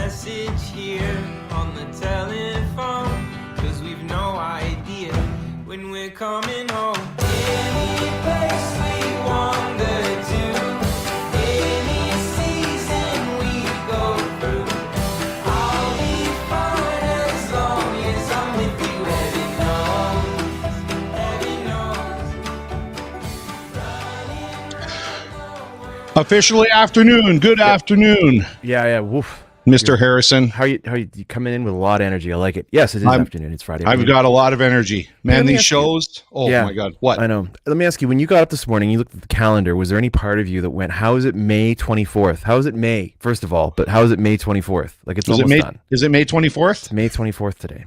message here on the telephone, 'cause we've no idea when we're coming home. Any place we wander to, any season we go through, I'll be fine as long as I'm with you. Heaven knows. Officially afternoon. Good afternoon, Yeah. Woof. Mr. Harrison. How you coming in with a lot of energy? I like it. Yes, it is afternoon. It's Friday. I've got a lot of energy, man. These shows. Oh Yeah. my God! What? I know. Let me ask you. When you got up this morning, you looked at the calendar. Was there any part of you that went, "How is it May 24th? How is it May? First of all, but how is it May 24th? Like it's almost done. Is it May 24th? It's May 24th today.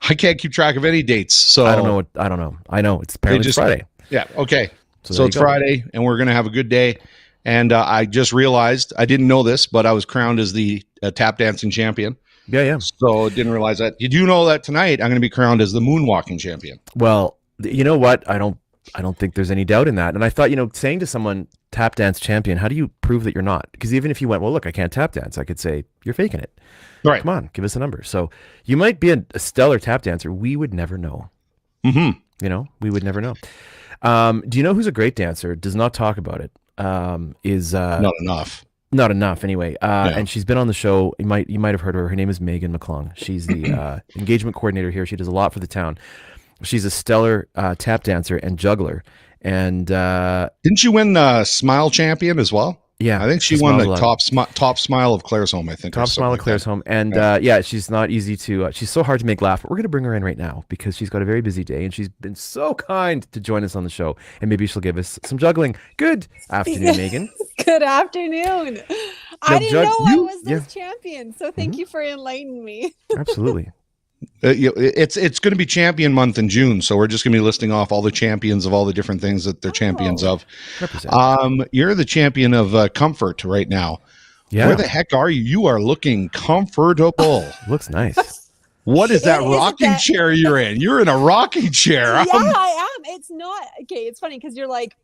I can't keep track of any dates, so I don't know. I don't know. I know it's apparently Friday. Yeah. Okay. So So it's Friday, and we're gonna have a good day. And I just realized, I didn't know this, but I was crowned as the tap dancing champion. Yeah. So didn't realize that. Did you know that tonight I'm going to be crowned as the moonwalking champion? Well, you know what? I don't think there's any doubt in that. And I thought, saying to someone, tap dance champion, how do you prove that you're not? Because even if you went, well, look, I can't tap dance, I could say, you're faking it. Right. Come on, give us a number. So you might be a stellar tap dancer. We would never know. Mm-hmm. We would never know. Do you know who's a great dancer? Does not talk about it. Is not enough anyway. And she's been on the show. You might have heard of her. Her name is McClung. She's the engagement coordinator here. She does a lot for the town. She's a stellar tap dancer and juggler. And didn't she win the Smile Champion as well? Yeah, I think she won the top smile of Claresholm. I think top smile of Claresholm. And she's not easy to. She's so hard to make laugh. But we're gonna bring her in right now because she's got a very busy day and she's been so kind to join us on the show. And maybe she'll give us some juggling. Good afternoon, Megan. Good afternoon. I didn't know I was this champion, so thank you for enlightening me. Absolutely. It's going to be champion month in June, so we're just going to be listing off all the champions of all the different things that they're champions of. You're the champion of comfort right now. Yeah. Where the heck are you? You are looking comfortable. Looks nice. What is that rocking chair you're in? You're in a rocking chair. Yeah, I am. It's not okay. It's funny because you're like,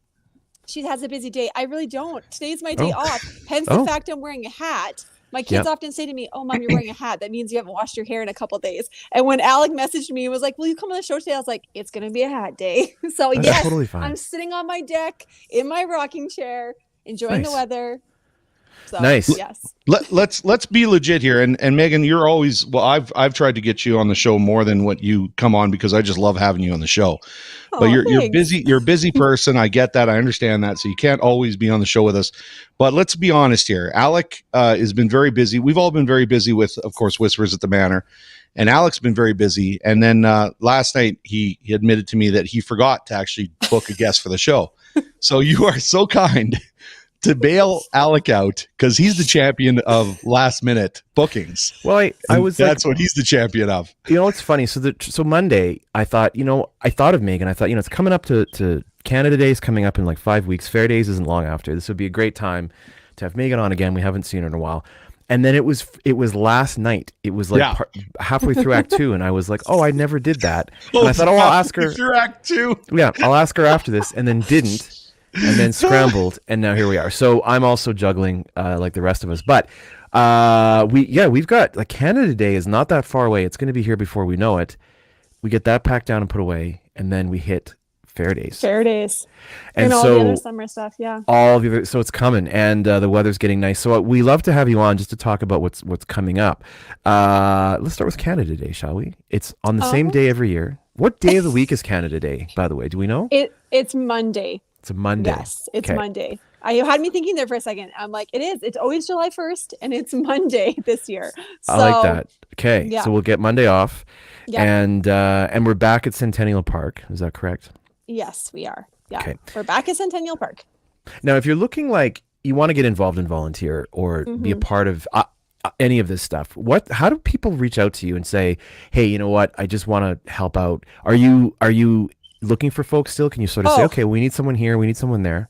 she has a busy day. I really don't. Today's my day off. Hence the fact I'm wearing a hat. My kids often say to me, "Oh, Mom, you're wearing a hat. That means you haven't washed your hair in a couple of days." And when Alec messaged me and was like, "Will you come on the show today?" I was like, "It's going to be a hat day." So that's totally fine. I'm sitting on my deck in my rocking chair, enjoying the weather. So, nice. Yes. Let's be legit here. And Megan, you're always I've tried to get you on the show more than what you come on because I just love having you on the show. But you're busy. You're a busy person. I get that. I understand that. So you can't always be on the show with us. But let's be honest here. Alec has been very busy. We've all been very busy with, of course, Whispers at the Manor. And Alec's been very busy. And then last night he admitted to me that he forgot to actually book a guest for the show. So you are so kind to bail Alec out because he's the champion of last minute bookings. Well, that's what he's the champion of. It's funny. So Monday, I thought of Megan. I thought, it's coming up to Canada Day is coming up in like 5 weeks. Fair Days isn't long after. This would be a great time to have Megan on again. We haven't seen her in a while. And then it was last night. It was like halfway through Act 2, and I was like, "Oh, I never did that." And I thought, "Oh, I'll ask her through Act 2." Yeah, I'll ask her after this, and then didn't. And then scrambled, and now here we are. So I'm also juggling like the rest of us. But we've got like Canada Day is not that far away. It's going to be here before we know it. We get that packed down and put away, and then we hit Fair Days. And all the other summer stuff, so it's coming, and the weather's getting nice. So we love to have you on just to talk about what's coming up. Let's start with Canada Day, shall we? It's on the same day every year. What day of the week is Canada Day, by the way? Do we know? It's Monday. It's a Monday. Yes, it's Monday. I had me thinking there for a second. I'm like, it is. It's always July 1st, and it's Monday this year. So, I like that. Okay, so we'll get Monday off, and we're back at Centennial Park. Is that correct? Yes, we are. Yeah, okay. We're back at Centennial Park. Now, if you're looking like you want to get involved and volunteer or be a part of any of this stuff, how do people reach out to you and say, "Hey, you know what? I just want to help out." Are you looking for folks still? Can you sort of say, "Okay, we need someone here, we need someone there"?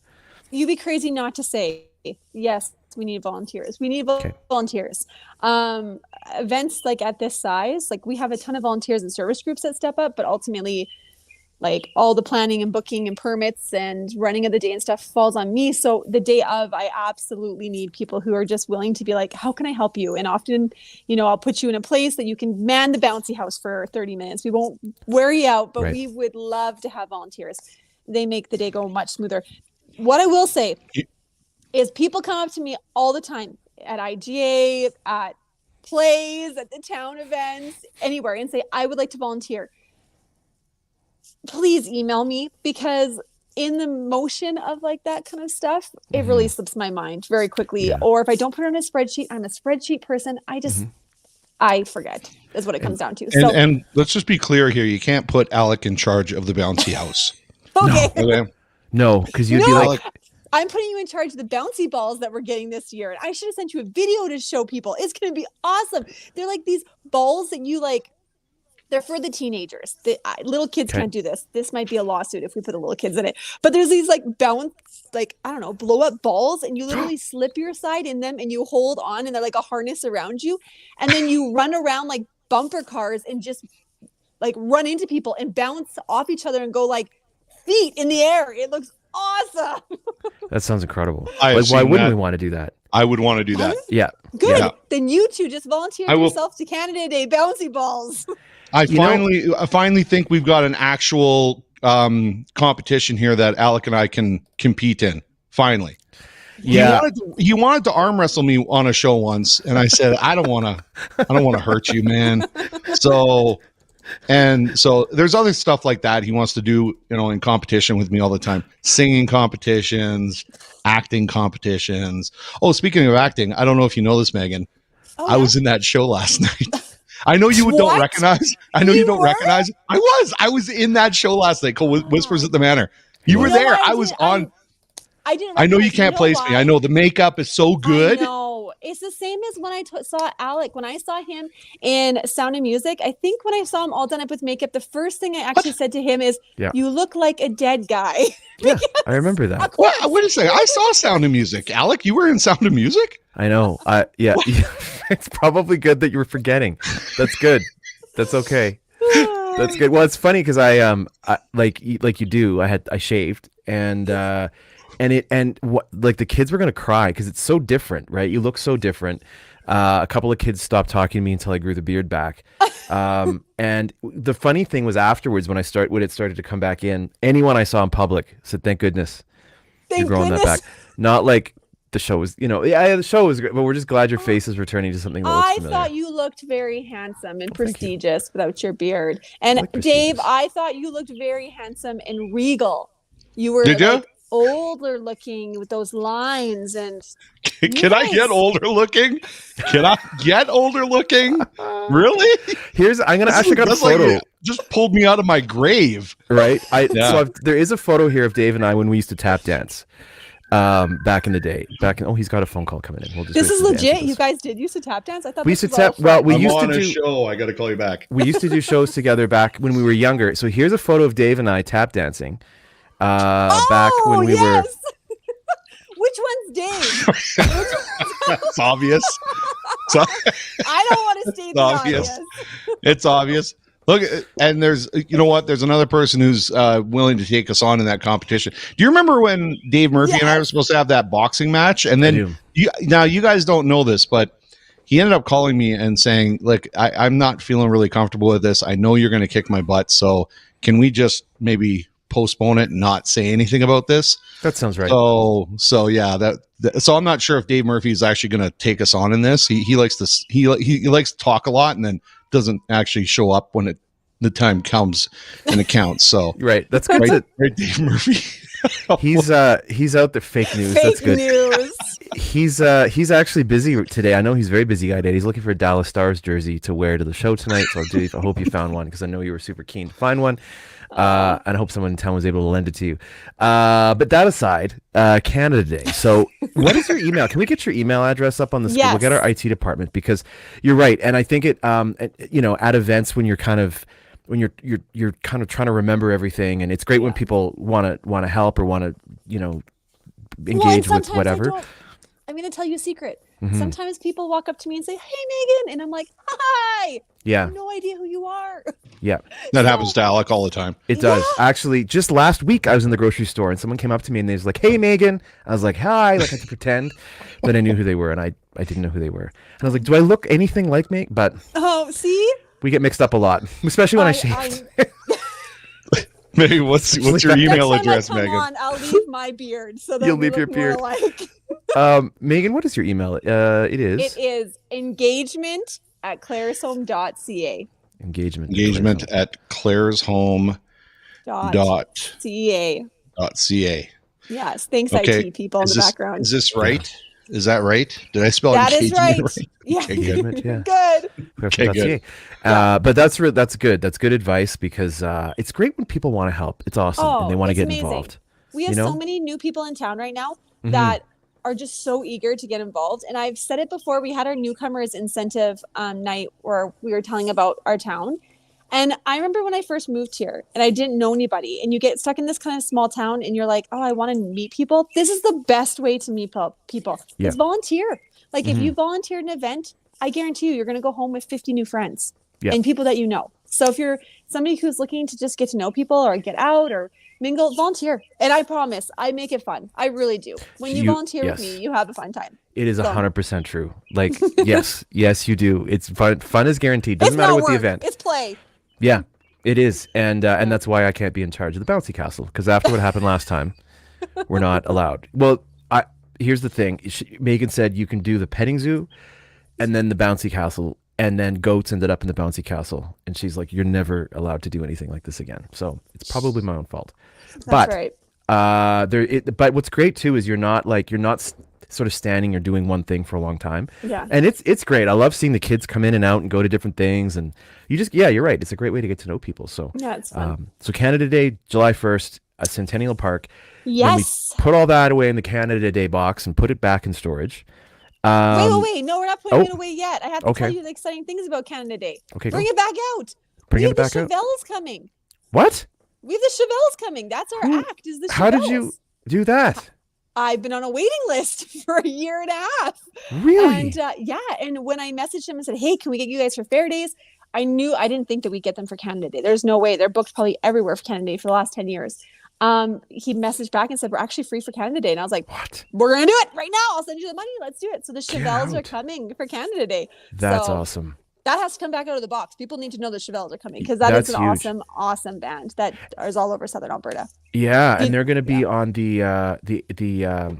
You'd be crazy not to say, "Yes, we need volunteers. We need volunteers." Events like at this size, like we have a ton of volunteers and service groups that step up, but ultimately like all the planning and booking and permits and running of the day and stuff falls on me. So the day of, I absolutely need people who are just willing to be like, how can I help you? And often, I'll put you in a place that you can man the bouncy house for 30 minutes. We won't wear you out, but we would love to have volunteers. They make the day go much smoother. What I will say is people come up to me all the time at IGA, at plays, at the town events, anywhere, and say, I would like to volunteer. Please email me, because in the motion of like that kind of stuff, it really slips my mind very quickly. Yeah. Or if I don't put it on a spreadsheet, I'm a spreadsheet person. I forget is what it comes down to. And let's just be clear here. You can't put Alec in charge of the bouncy house. Okay. No, because you'd be like, I'm putting you in charge of the bouncy balls that we're getting this year. And I should have sent you a video to show people. It's going to be awesome. They're like these balls that you like. They're for the teenagers. Little kids can't do this. This might be a lawsuit if we put the little kids in it. But there's these like blow up balls, and you literally slip your side in them and you hold on, and they're like a harness around you. And then you run around like bumper cars and just like run into people and bounce off each other and go like feet in the air. It looks awesome. That sounds incredible. Why wouldn't we want to do that? I would want to do that. Yeah. Good. Yeah. Then you two just volunteer yourself to Canada Day bouncy balls. I finally think we've got an actual competition here that Alec and I can compete in. Finally. Yeah. He wanted to arm wrestle me on a show once, and I said, I don't want to hurt you, man. So there's other stuff like that he wants to do, in competition with me all the time. Singing competitions, acting competitions. Oh, speaking of acting, I don't know if you know this, Megan. I was in that show last night. I know you don't recognize. I know you don't recognize. I was in that show last night called Whispers at the Manor. You were there. I was on. I didn't. I know you can't place me. I know the makeup is so good. No, it's the same as when I saw Alec. When I saw him in Sound of Music, I think when I saw him all done up with makeup, the first thing I actually said to him is, "You look like a dead guy." Yeah, I remember that. Wait a second. I saw Sound of Music. Alec, you were in Sound of Music? I know. Yeah. It's probably good that you were forgetting. That's good. That's okay. That's good. Well, it's funny because I like you do. I shaved and the kids were gonna cry because it's so different, right? You look so different. A couple of kids stopped talking to me until I grew the beard back. And the funny thing was afterwards when it started to come back in, anyone I saw in public said, "Thank goodness you're growing that back." Not like the show was, the show was great, but we're just glad your face is returning to something that looks familiar. I thought you looked very handsome and prestigious without your beard. And Dave, I thought you looked very handsome and regal. You were older looking with those lines and Can I get older looking? Can I get older looking? Really? I'm gonna actually got a photo. Just pulled me out of my grave. Right. So there is a photo here of Dave and I when we used to tap dance. Back in the day, he's got a phone call coming in. This is legit. You guys did used to tap dance. I thought we used to tap. Well, we used to do a show. I got to call you back. We used to do shows together back when we were younger. So here's a photo of Dave and I tap dancing. Back when we were. Which one's Dave? It's obvious. I don't want to state the obvious. It's obvious. Look, and there's another person who's willing to take us on in that competition. Do you remember when Dave Murphy and I were supposed to have that boxing match? And then you guys don't know this, but he ended up calling me and saying, "Look, I'm not feeling really comfortable with this. I know you're going to kick my butt. So can we just maybe postpone it and not say anything about this?" That sounds right. So yeah, so I'm not sure if Dave Murphy is actually going to take us on in this. He likes this. He likes to talk a lot and then doesn't actually show up when the time comes and it counts. So right, that's good. Right, Dave Murphy. He's out there. Fake news. That's good. News. He's actually busy today. I know he's a very busy guy today. He's looking for a Dallas Stars jersey to wear to the show tonight. So I hope you found one because I know you were super keen to find one. And I hope someone in town was able to lend it to you. But that aside, Canada Day. So what is your email? Can we get your email address up on the screen? Yes. We'll get our IT department because you're right. And I think at events when you're kind of trying to remember everything, and it's great when people want to help or want to engage with whatever. I'm going to tell you a secret. Mm-hmm. Sometimes people walk up to me and say, "Hey, Megan," and I'm like, "Hi." Yeah. I have no idea who you are. Yeah. That happens to Alec all the time. It does. Actually, just last week I was in the grocery store and someone came up to me and they was like, "Hey, Megan." I was like, "Hi," like I had to pretend. But I knew who they were and I didn't know who they were. And I was like, "Do I look anything like Meg?" But see? we get mixed up a lot, especially when I shave. Maybe what's your email address, Come Megan? on, I'll leave my beard so that You'll we leave your look more beard. alike. Megan, what is your email? It is engagement@claresholm.ca. Engagement at Claresholm.ca. Yes, thanks, Okay. IT people in the background. Is this right? Is that right? Did I spell That is engagement right. Yeah. Okay, Engagement, yeah. Good. Okay, good. But that's good. That's good advice because it's great when people want to help. It's awesome and they want to get amazing. involved. We have so many new people in town right now that are just so eager to get involved. And I've said it before, we had our newcomers incentive night where we were telling about our town. And I remember when I first moved here and I didn't know anybody, and you get stuck in this kind of small town and you're like, oh, I want to meet people. This is the best way to meet people. Yeah. Is volunteer. Like if you volunteer at an event, I guarantee you're going to go home with 50 new friends and people that you know. So if you're somebody who's looking to just get to know people or get out or mingle, volunteer. And I promise I make it fun. I really do. When you volunteer with me, you have a fun time. It is 100% true. Like, yes, you do. It's fun. Fun is guaranteed. Doesn't matter what the event. It's play. Yeah, it is. And that's why I can't be in charge of the bouncy castle, because after what happened last time, we're not allowed. Well, here's the thing. Megan said you can do the petting zoo and then the bouncy castle, and then goats ended up in the bouncy castle. And she's like, you're never allowed to do anything like this again. So it's probably my own fault. That's right. But what's great too is you're not sort of standing or doing one thing for a long time. Yeah. And it's great. I love seeing the kids come in and out and go to different things. And you're right. It's a great way to get to know people. So yeah, it's fun. So Canada Day, July 1st, at Centennial Park. Yes. Then we put all that away in the Canada Day box and put it back in storage. Wait. No, we're not putting it away yet. I have to tell you the exciting things about Canada Day. Okay, Bring it back out. Bring it back out. out. The Chevelles coming. What? We have the Chevelles coming. That's our act. Is the Chevelles. How did you do that? I've been on a waiting list for a year and a half. Really? And and when I messaged him and said, hey, can we get you guys for Fair Days? I didn't think that we'd get them for Canada Day. There's no way. They're booked probably everywhere for Canada Day for the last 10 years. He messaged back and said, we're actually free for Canada Day. And I was like, what? We're going to do it right now. I'll send you the money. Let's do it. So the Chevelles are coming for Canada Day. That's awesome. That has to come back out of the box. People need to know the Chevelles are coming because that's an huge. awesome band that is all over Southern Alberta. Yeah, and they're going to be on the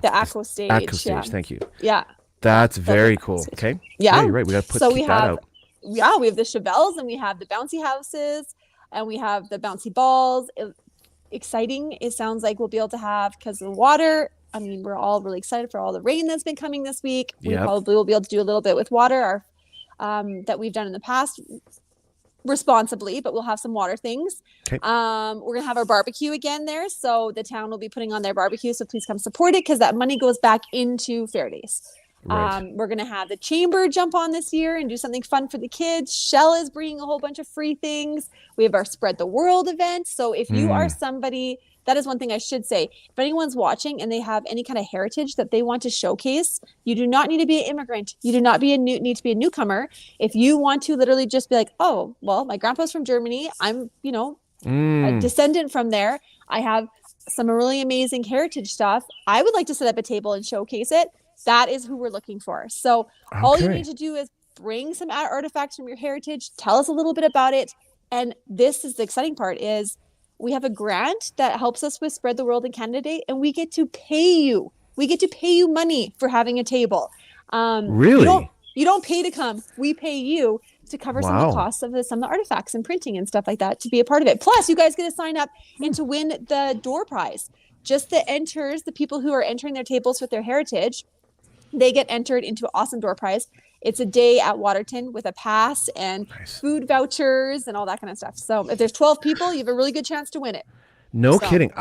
Aqua Stage. Aqua Stage, thank you. Yeah. That's very cool. Okay. Yeah. You're right. We got to keep that out. Yeah, we have the Chevelles and we have the bouncy houses and we have the bouncy balls. Exciting. It sounds like we'll be able to have, because of the water. I mean, we're all really excited for all the rain that's been coming this week. We probably will be able to do a little bit with water, that we've done in the past responsibly, but we'll have some water things. Okay. We're going to have our barbecue again there. So the town will be putting on their barbecue. So please come support it because that money goes back into Fair Days. Right. We're going to have the chamber jump on this year and do something fun for the kids. Shell is bringing a whole bunch of free things. We have our Spread the World event. So if you are somebody, that is one thing I should say. If anyone's watching and they have any kind of heritage that they want to showcase, you do not need to be an immigrant. You do not need to be a newcomer. If you want to literally just be like, oh, well, my grandpa's from Germany. I'm, a descendant from there. I have some really amazing heritage stuff. I would like to set up a table and showcase it. That is who we're looking for. So all you need to do is bring some artifacts from your heritage, tell us a little bit about it. And this is the exciting part is we have a grant that helps us with Spread the World in Canada Day, and we get to pay you. We get to pay you money for having a table. Really? You don't pay to come. We pay you to cover some of the costs of some of the artifacts and printing and stuff like that to be a part of it. Plus, you guys get to sign up and to win the door prize. Just the people who are entering their tables with their heritage, they get entered into an awesome door prize. It's a day at Waterton with a pass and food vouchers and all that kind of stuff. So if there's 12 people, you have a really good chance to win it. No kidding.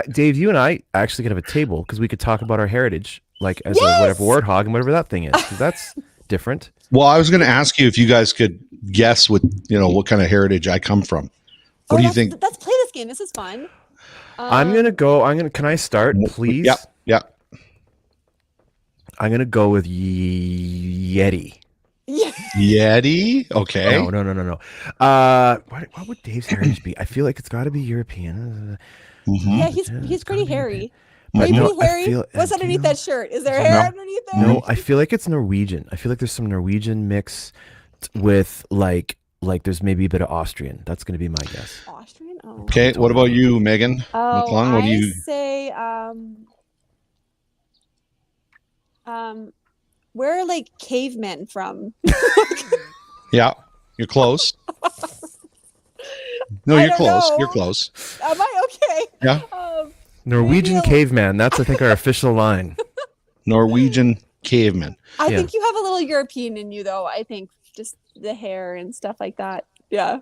Dave, you and I actually could have a table because we could talk about our heritage, like as a whatever warthog and whatever that thing is. That's different. Well, I was going to ask you if you guys could guess what kind of heritage I come from. What do you think? Let's play this game. This is fun. Can I start, please? Yeah. I'm going to go with Yeti. Yeah. Yeti. Okay. No. What would Dave's heritage be? I feel like it's got to be European. Mhm. Yeah, he's pretty hairy. But Are you no, pretty hairy? What's underneath that shirt? Is there hair underneath there? No, I feel like it's Norwegian. I feel like there's some Norwegian mix with like there's maybe a bit of Austrian. That's going to be my guess. Austrian? Oh. Okay. What about you, Megan? Oh, McClung, what do I you? say where are like cavemen from? Yeah, you're close. No, I you're don't close. know. You're close. Am I okay? Yeah. Norwegian maybe caveman. That's I think our official line. Norwegian caveman. I think you have a little European in you, though. I think just the hair and stuff like that. Yeah.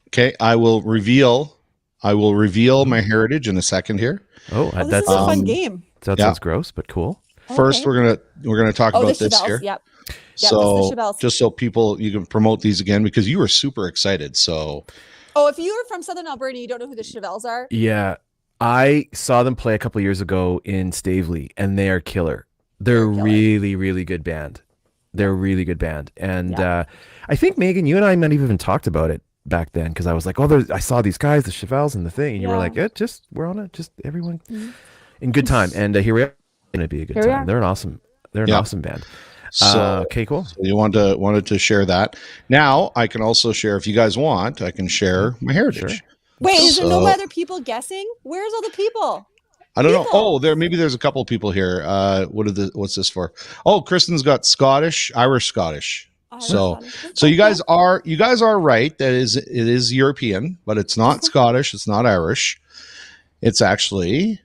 Okay. I will reveal my heritage in a second here. Oh, This that's is a fun game. that sounds gross, but cool. First, Okay. we're gonna talk about the this Chevelles. here. Yep. So the Chevelles. just so you can promote these again because you were super excited. So Oh, if you are from Southern Alberta, and you don't know who the Chevelles are. Yeah, I saw them play a couple years ago in Stavely, and they are killer. They're killer. really, really good band. They're a really good band, and I think Megan, you and I might have even talked about it back then because I was like, "Oh, I saw these guys, the Chevelles, and the thing," and you were like, we're on it, just everyone in good time." And here we are. Going to be a good time. They're an awesome band. So okay, cool. So you wanted to share that. Now I can also share if you guys want. I can share my heritage. Sure. Wait, is there no other people guessing? Where's all the people? I don't know. Oh, there's a couple of people here. What's this for? Oh, Kristen's got Irish Scottish. So you guys are right. It is European, but it's not Scottish. It's not Irish. It's actually,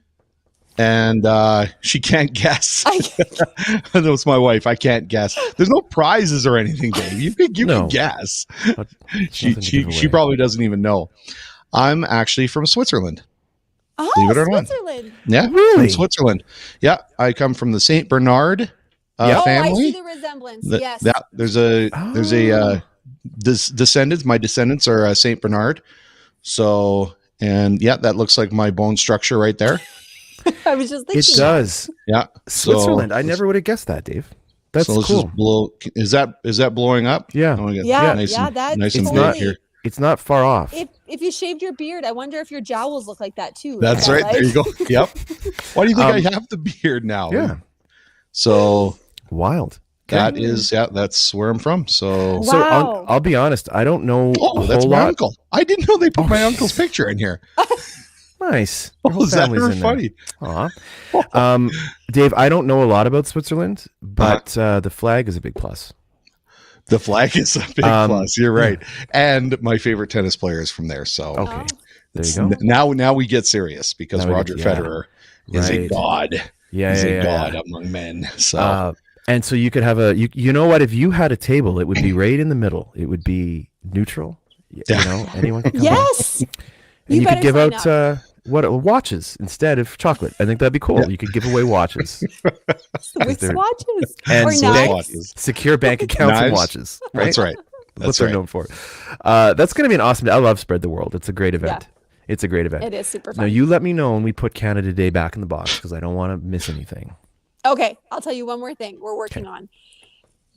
and she can't guess. That was my wife. I can't guess. There's no prizes or anything, Dave. You can guess. She probably doesn't even know. I'm actually from Switzerland. Oh, Believe it or not. Switzerland. Yeah, Really? from Switzerland. Yeah, I come from the Saint Bernard family. I see the resemblance. Yes. There's a descendants. My descendants are Saint Bernard. So, and yeah, that looks like my bone structure right there. I was just thinking. It does. Yeah, Switzerland. I never would have guessed that, Dave. That's let's cool. just blow. Is that blowing up? Yeah. That's nice and totally. big here. It's not far off. If you shaved your beard, I wonder if your jowls look like that too. That's right. There you go. Yep. Why do you think I have the beard now? Yeah. So Wild. that's where I'm from. So Wow. I'll be honest. I don't know a that's whole my lot. uncle. I didn't know they put my uncle's picture in here. Nice. Oh, is that ever funny? Aw. Dave, I don't know a lot about Switzerland, but the flag is a big plus. The flag is a big plus. You're right. And my favorite tennis player is from there. So okay, there you go. Now we get serious because Roger Federer is a god. He's a god among men. So and so you could have you know what? If you had a table, it would be right in the middle. It would be neutral. You know, anyone could come Yes. and you could give out watches instead of chocolate. I think that'd be cool. You could give away watches. With watches. And or knives. secure bank accounts and watches. Right? That's right. That's what they're known for. That's going to be an awesome day. I love Spread the World. It's a great event. Yeah. It's a great event. It is super fun. Now, you let me know when we put Canada Day back in the box because I don't want to miss anything. Okay, I'll tell you one more thing we're working on.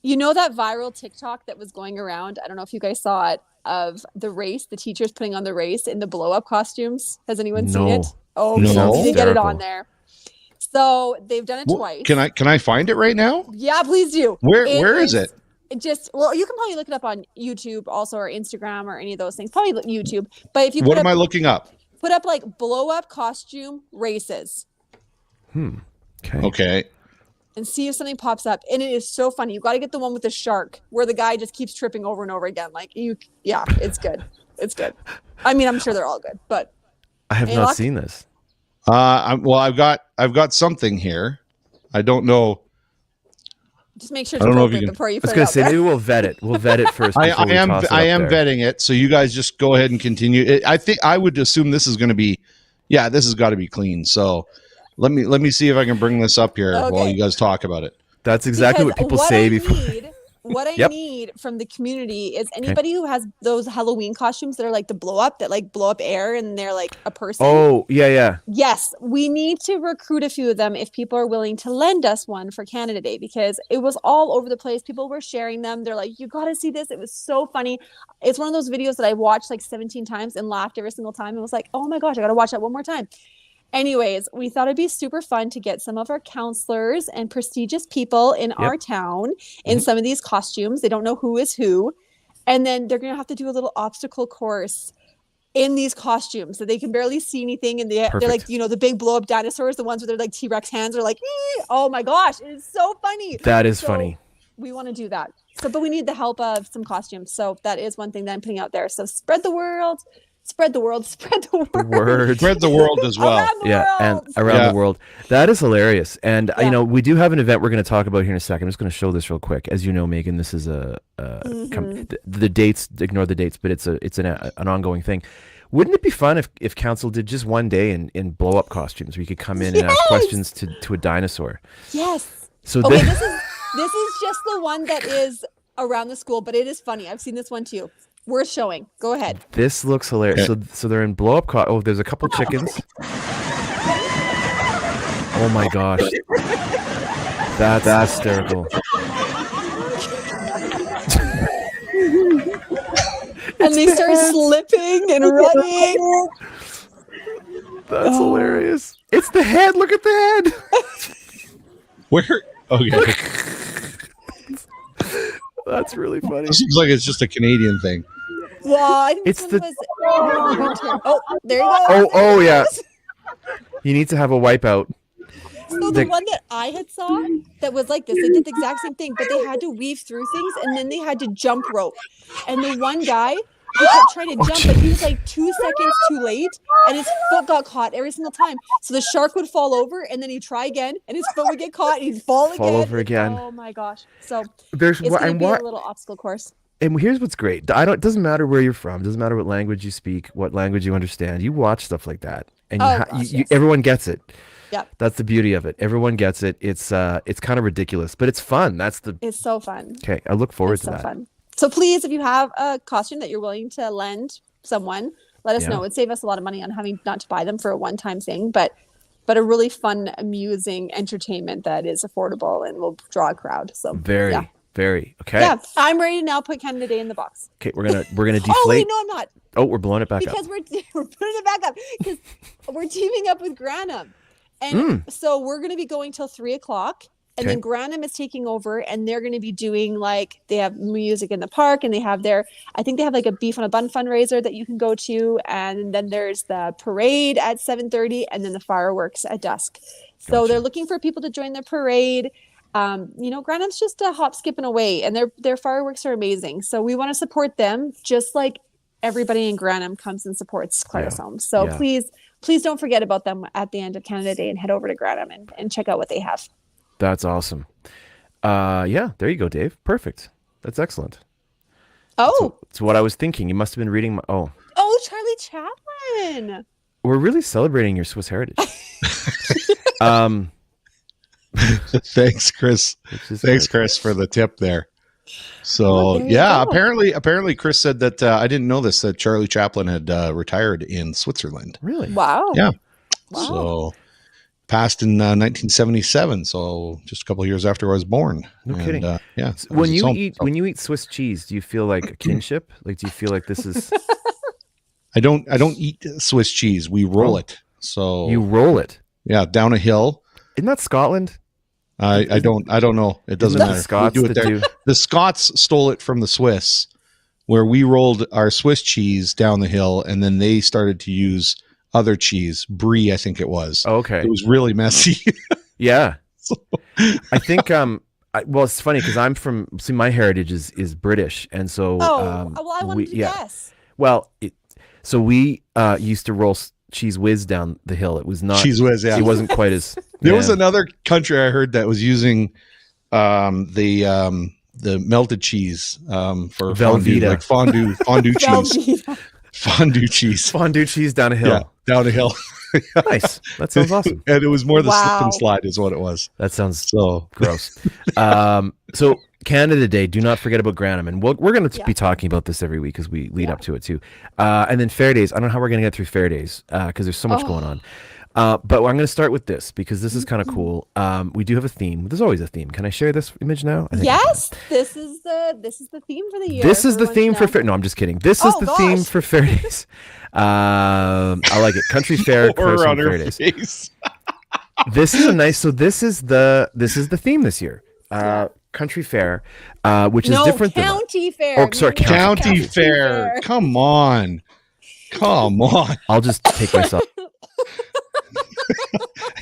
You know that viral TikTok that was going around? I don't know if you guys saw it, of the race, the teachers putting on the race in the blow-up costumes. Has anyone seen it? Oh, no. You need to get it on there. So they've done it twice. Can I find it right now? Yeah, please do. Where is it? It you can probably look it up on YouTube also, or Instagram, or any of those things. Probably YouTube. But if you what am I looking up? Put up like blow-up costume races. Okay. And see if something pops up. And it is so funny. You got to get the one with the shark where the guy just keeps tripping over and over again. It's good. It's good. I mean, I'm sure they're all good, but I have not seen this. I've got something here. I don't know. Just make sure it's appropriate before you put it out I was going to say, there. maybe we'll vet it. We'll vet it first. I am vetting it. So you guys just go ahead and continue. I think I would assume this is going to be, this has got to be clean. So let me see if I can bring this up here while you guys talk about it. That's exactly what people say before. what I need from the community is anybody who has those Halloween costumes that are like the blow up air and they're like a person. Oh, yeah. Yes, we need to recruit a few of them if people are willing to lend us one for Canada Day, because it was all over the place. People were sharing them. They're like, you got to see this. It was so funny. It's one of those videos that I watched like 17 times and laughed every single time. And was like, oh my gosh, I got to watch that one more time. Anyways, we thought it'd be super fun to get some of our counselors and prestigious people in our town in some of these costumes. They don't know who is who. And then they're going to have to do a little obstacle course in these costumes so they can barely see anything. And they're like, the big blow up dinosaurs, the ones where they're like T-Rex hands are like, oh my gosh, it is so funny. That is funny. We want to do that. So, but we need the help of some costumes. So that is one thing that I'm putting out there. So spread the word. Spread the word. Spread the world as well. And around the world. That is hilarious. And we do have an event we're going to talk about here in a second. I'm just going to show this real quick. As you know, Megan, this is the dates. Ignore the dates, but it's an ongoing thing. Wouldn't it be fun if council did just one day in blow up costumes where you could come in and ask questions to a dinosaur? Yes. So this is just the one that is around the school, but it is funny. I've seen this one too. Worth showing. Go ahead. This looks hilarious. So they're in blow up. Oh, there's a couple chickens. Oh my gosh, that's hysterical. And they start slipping and running. That's hilarious. It's the head. Look at the head. Where? Okay. That's really funny. It seems like it's just a Canadian thing. Well, I think this one was. Oh, there you go. Oh yeah. You need to have a wipeout. So the one that I had saw that was like this, they did the exact same thing, but they had to weave through things and then they had to jump rope. And the one guy, he kept trying to jump, but he was like 2 seconds too late, and his foot got caught every single time. So the shark would fall over, and then he'd try again, and his foot would get caught, and he'd fall over again. Oh my gosh! So it's going to be a little obstacle course. And here's what's great. It doesn't matter where you're from. It doesn't matter what language you speak, what language you understand. You watch stuff like that, and everyone gets it. Yeah, that's the beauty of it. Everyone gets it. It's kind of ridiculous, but it's fun. It's so fun. Okay, I look forward to that. Fun. So please, if you have a costume that you're willing to lend someone, let us know. It'd save us a lot of money on having not to buy them for a one-time thing, but a really fun, amusing entertainment that is affordable and will draw a crowd. So very okay. Yeah, I'm ready to now put Canada Day in the box. Okay, we're gonna deflate. Oh wait, no, I'm not. Oh, we're blowing it back because up because we're putting it back up because we're teaming up with Granham, and so we're gonna be going till 3:00. And then Granham is taking over, and they're going to be doing they have music in the park, and they have I think they have like a beef on a bun fundraiser that you can go to, and then there's the parade at 7:30, and then the fireworks at dusk. So they're looking for people to join the parade. Granham's just a hop, skipping away, and their fireworks are amazing. So we want to support them, just like everybody in Granham comes and supports Claresholm. So please don't forget about them at the end of Canada Day and head over to Granham and check out what they have. That's awesome. There you go, Dave. Perfect. That's excellent. Oh. That's what I was thinking. You must have been reading Oh, Charlie Chaplin. We're really celebrating your Swiss heritage. Thanks, Chris. Thanks, Chris, for the tip there. So, apparently Chris said that I didn't know this, that Charlie Chaplin had retired in Switzerland. Really? Wow. Yeah. Wow. So passed in 1977, so just a couple of years after I was born. No kidding. When you eat Swiss cheese, do you feel like a kinship? Like, do you feel like this is? I don't eat Swiss cheese. We roll it. So you roll it? Yeah, down a hill. Isn't that Scotland? I don't know. It doesn't matter. Scots we do it there. The Scots stole it from the Swiss, where we rolled our Swiss cheese down the hill, and then they started to use other cheese, brie, I think it was. Okay. It was really messy. Yeah. I think it's funny because my heritage is British, and so I wanted to guess. Well, so we used to roll cheese whiz down the hill. It was not cheese whiz, yeah. It wasn't quite as There was another country I heard that was using the melted cheese for Velveeta. Fondue cheese. Fondue cheese. Fondue cheese down a hill. Yeah, down a hill. Nice. That sounds awesome. And it was more the slip and slide is what it was. That sounds so gross. So Canada Day. Do not forget about Granham, and we're going to be talking about this every week as we lead up to it too. And then Fair Days. I don't know how we're going to get through Fair Days because there's so much going on. But I'm going to start with this because this is kind of cool. We do have a theme. There's always a theme. Can I share this image now? Yes, this is the theme for the year. This is the theme for Fair. No, I'm just kidding. This is the theme for Fair Days. I like it. Country Fair, Claresholm Fair Days. This is a nice. So this is the theme this year. Country Fair, which is different than County Fair. Oh, sorry, County Fair. Come on. I'll just take myself.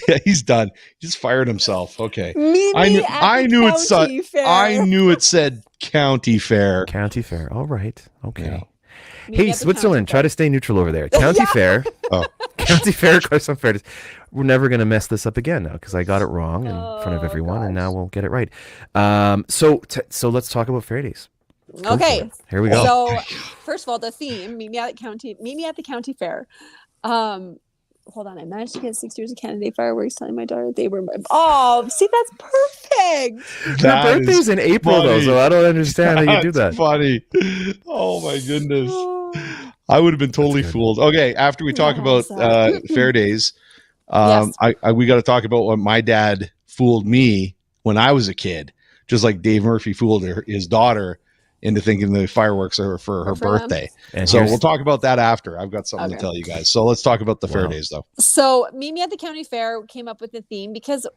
Yeah, he's done. He just fired himself. Okay. I knew it said County Fair. County Fair. All right. Okay. Yeah. Hey, Switzerland, try to stay neutral over there. County Fair. County Fair, Claresholm Fair. We're never going to mess this up again now because I got it wrong in front of everyone, and now we'll get it right. So let's talk about Fair Days. Okay. Here we go. So first of all, the theme, meet me at the county fair. Hold on, I managed to get 6 years of Canada Day fireworks, telling my daughter they were see, that's perfect. Your birthday's in April though, so I don't understand how you do that. Funny. Oh my goodness. I would have been totally fooled. Okay, after we talk about Fair Days, we got to talk about what my dad fooled me when I was a kid, just like Dave Murphy fooled his daughter into thinking the fireworks are for her birthday. And so we'll talk about that after. I've got something to tell you guys. So let's talk about the Fair Days though. So Meet Me at the County Fair came up with the theme because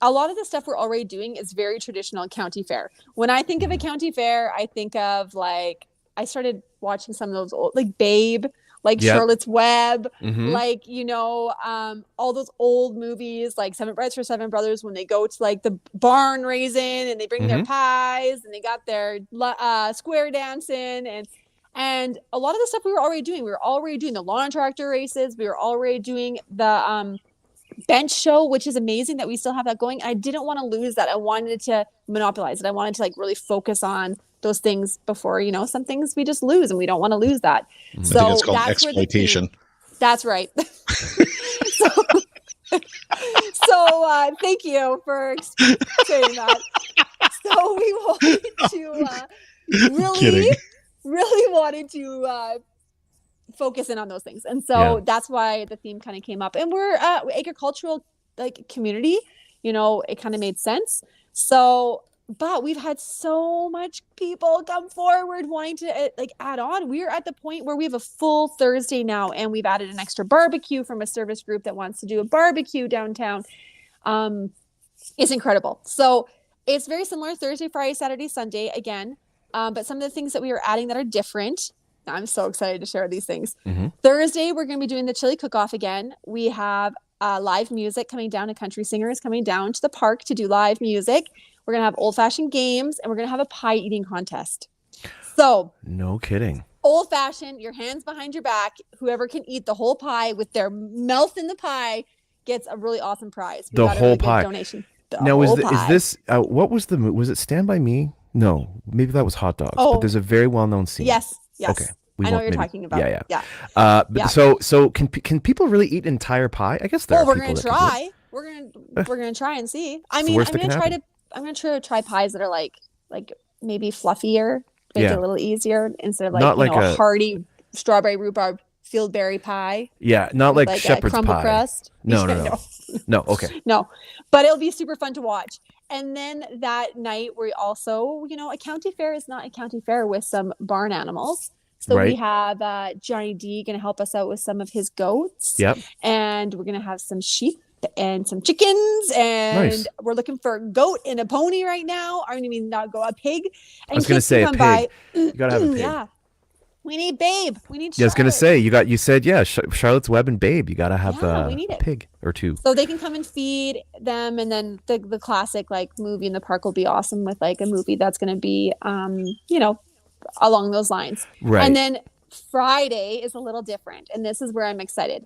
a lot of the stuff we're already doing is very traditional county fair. When I think of a county fair, I think of I started watching some of those old, like Babe, like Charlotte's Web, like, all those old movies, like Seven Brides for Seven Brothers, when they go to like the barn raising and they bring their pies and they got their square dancing and a lot of the stuff we were already doing. We were already doing the lawn tractor races. We were already doing the bench show, which is amazing that we still have that going. I didn't want to lose that. I wanted to monopolize it. I wanted to really focus on those things before, some things we just lose and we don't want to lose that. So I think it's called exploitation. That's right. so thank you for saying that. So we wanted to really wanted to focus in on those things. And so that's why the theme kind of came up. And we're agricultural community, it kind of made sense. So but we've had so much people come forward wanting to add on. We're at the point where we have a full Thursday now, and we've added an extra barbecue from a service group that wants to do a barbecue downtown. It's incredible. So it's very similar Thursday, Friday, Saturday, Sunday again. But some of the things that we are adding that are different. I'm so excited to share these things. Thursday, we're going to be doing the chili cook-off again. We have live music coming down, a country singer is coming down to the park to do live music. We're going to have old-fashioned games, and we're going to have a pie eating contest. So, no kidding. Old-fashioned, your hands behind your back. Whoever can eat the whole pie with their mouth in the pie gets a really awesome prize. The whole pie. Donation. Now, is this what was was it Stand By Me? No, maybe that was Hot Dogs. But there's a very well-known scene. Yes. Okay. I know what you're talking about. Yeah. So can people really eat entire pie? I guess there are we're people going to try. We're going to try and see. I mean, I'm going to try pies that are like maybe fluffier, make it a little easier instead of a hearty strawberry rhubarb fieldberry pie. Yeah, not like shepherd's crumble pie. Crust. No. No, okay. No, but it'll be super fun to watch. And then that night we also, a county fair is not a county fair with some barn animals. So we have Johnny D going to help us out with some of his goats. Yep. And we're going to have some sheep and some chickens, and we're looking for a goat and a pony right now. A pig. And I was going to say a pig. You got to have a pig. Yeah. We need Babe. We need Charlotte. Yeah, I was going to say, you said, Charlotte's Web and Babe. You got to have a pig or two. So they can come and feed them, and then the classic movie in the park will be awesome with a movie that's going to be, along those lines. Right. And then Friday is a little different, and this is where I'm excited.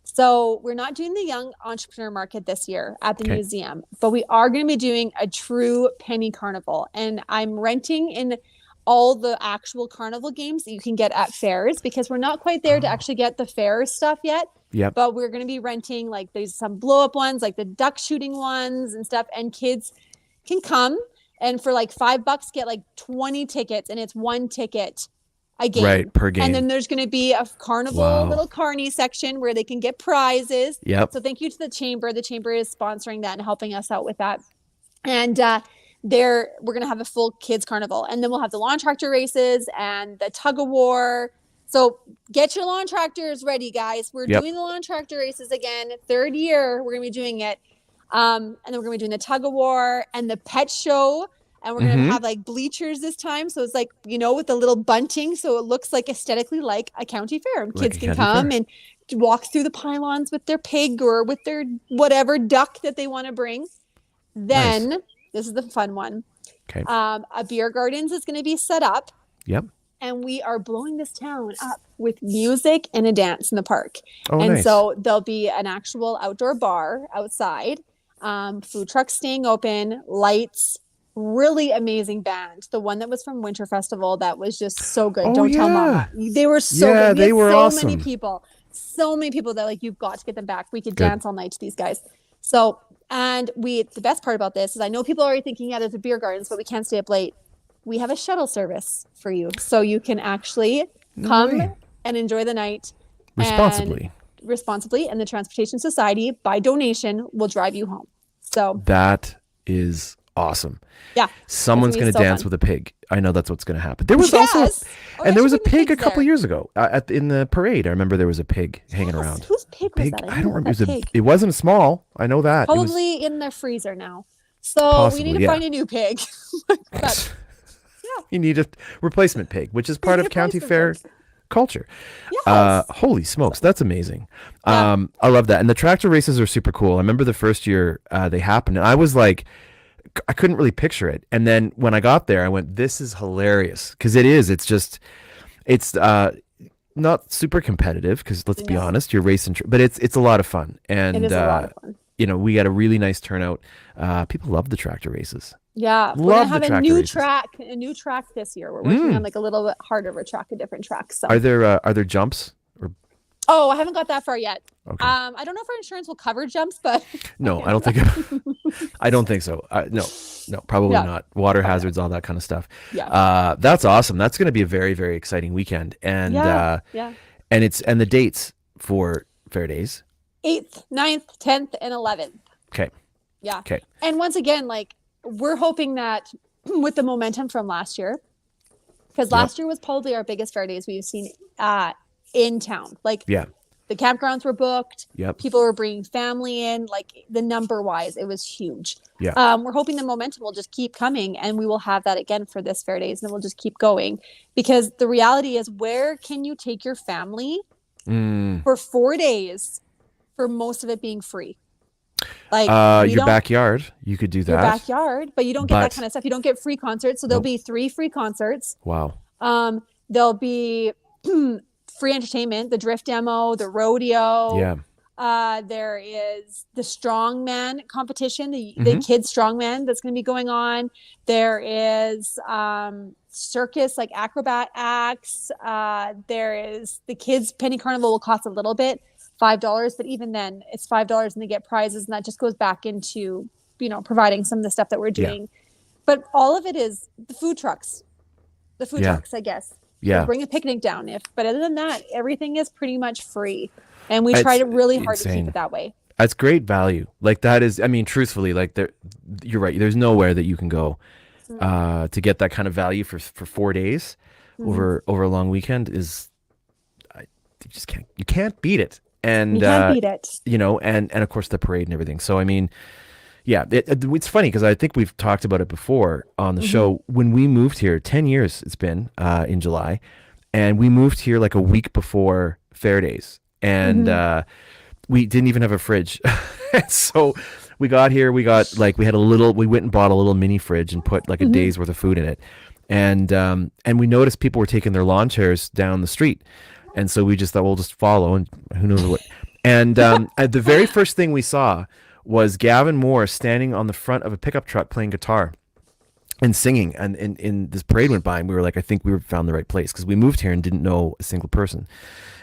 So we're not doing the Young Entrepreneur Market this year at the museum, but we are going to be doing a true penny carnival. And I'm renting in all the actual carnival games that you can get at fairs, because we're not quite there to actually get the fair stuff yet. Yep. But we're going to be renting there's some blow up ones, like the duck shooting ones and stuff, and kids can come And for like $5, get like 20 tickets, and it's 1 ticket a game. Right, per game. And then there's going to be a carnival little carny section where they can get prizes. Yep. So thank you to the chamber. The chamber is sponsoring that and helping us out with that. And we're going to have a full kids carnival, and then we'll have the lawn tractor races and the tug of war. So get your lawn tractors ready, guys. We're doing the lawn tractor races again. 3rd year, we're going to be doing it. And then we're going to be doing the tug of war and the pet show. And we're going to have like bleachers this time. So it's like, with the little bunting. So it looks like aesthetically like a county fair. And kids can come and walk through the pylons with their pig or with their whatever duck that they want to bring. Then this is the fun one. Okay. A beer gardens is going to be set up. Yep. And we are blowing this town up with music and a dance in the park. Oh, and nice. So there'll be an actual outdoor bar outside, food trucks staying open, lights, really amazing band. The one that was from Winter Festival that was just so good. Oh, Don't tell Mama. They were so good. They were so awesome. So many people that like, you've got to get them back. We could dance all night to these guys. So, and the best part about this is I know people are already thinking, there's a beer gardens, but we can't stay up late. We have a shuttle service for you. So you can actually come and enjoy the night. Responsibly. And the Transportation Society, by donation, will drive you home. So that is awesome. Yeah. Someone's going to dance with a pig. I know that's what's going to happen. There was also, there was a pig a couple years ago in the parade. I remember there was a pig hanging around. Whose pig was that? I don't remember. It wasn't small. I know that. Probably in their freezer now. So possibly, we need to find a new pig. But, you need a replacement pig, which is part of county fair culture. Yes. Holy smokes, that's amazing. I love that. And the tractor races are super cool. I remember the first year they happened, and I was like, I couldn't really picture it. And then when I got there, I went, this is hilarious. Because it is. It's just, it's not super competitive, because let's be honest, you're racing, but it's a lot of fun. And it is a lot of fun. We got a really nice turnout. People love the tractor races. Yeah, we're gonna have a new track this year. We're working on like a little bit harder of a track, a different track. So are there jumps? Oh, I haven't got that far yet. Okay. I don't know if our insurance will cover jumps, but no, I don't think. I don't think so. No, probably not. Water hazards, all that kind of stuff. Yeah. That's awesome. That's going to be a very, very exciting weekend. And and the dates for Fair Days: 8th, 9th, 10th, and 11th. Okay. Yeah. Okay. And once again, like, we're hoping that with the momentum from last year, because last year was probably our biggest Fair Days we've seen in town. Like, the campgrounds were booked. Yep. People were bringing family in. Like, the number wise, it was huge. Yeah. We're hoping the momentum will just keep coming, and we will have that again for this Fair Days, and we'll just keep going. Because the reality is, where can you take your family for 4 days for most of it being free? Like your backyard, you could do that. Your backyard, but you don't get that kind of stuff. You don't get free concerts. So there'll be 3 free concerts. Wow. There'll be free entertainment, the drift demo, the rodeo. Yeah. There is the strongman competition, the kids strongman that's going to be going on. There is circus, like acrobat acts. There is the kids penny carnival will cost a little bit. $5, but even then it's $5 and they get prizes, and that just goes back into providing some of the stuff that we're doing. But all of it is the food trucks, I guess. We'll bring a picnic down but other than that, everything is pretty much free, and we try to really hard to keep it that way. That's great value. Like, that is, I mean, truthfully, like, you're right, there's nowhere that you can go to get that kind of value for 4 days over a long weekend. Is you can't beat it. And you can't beat it. And of course the parade and everything. So I mean, it's funny because I think we've talked about it before on the show. When we moved here, 10 years it's been in July, and we moved here like a week before Fair Days, and we didn't even have a fridge. So we got here, we went and bought a little mini fridge and put like a day's worth of food in it, and we noticed people were taking their lawn chairs down the street. And so we just thought, we'll just follow, and who knows what. And the very first thing we saw was Gavin Moore standing on the front of a pickup truck playing guitar and singing. And in this parade went by, and we were like, I think we found the right place, because we moved here and didn't know a single person.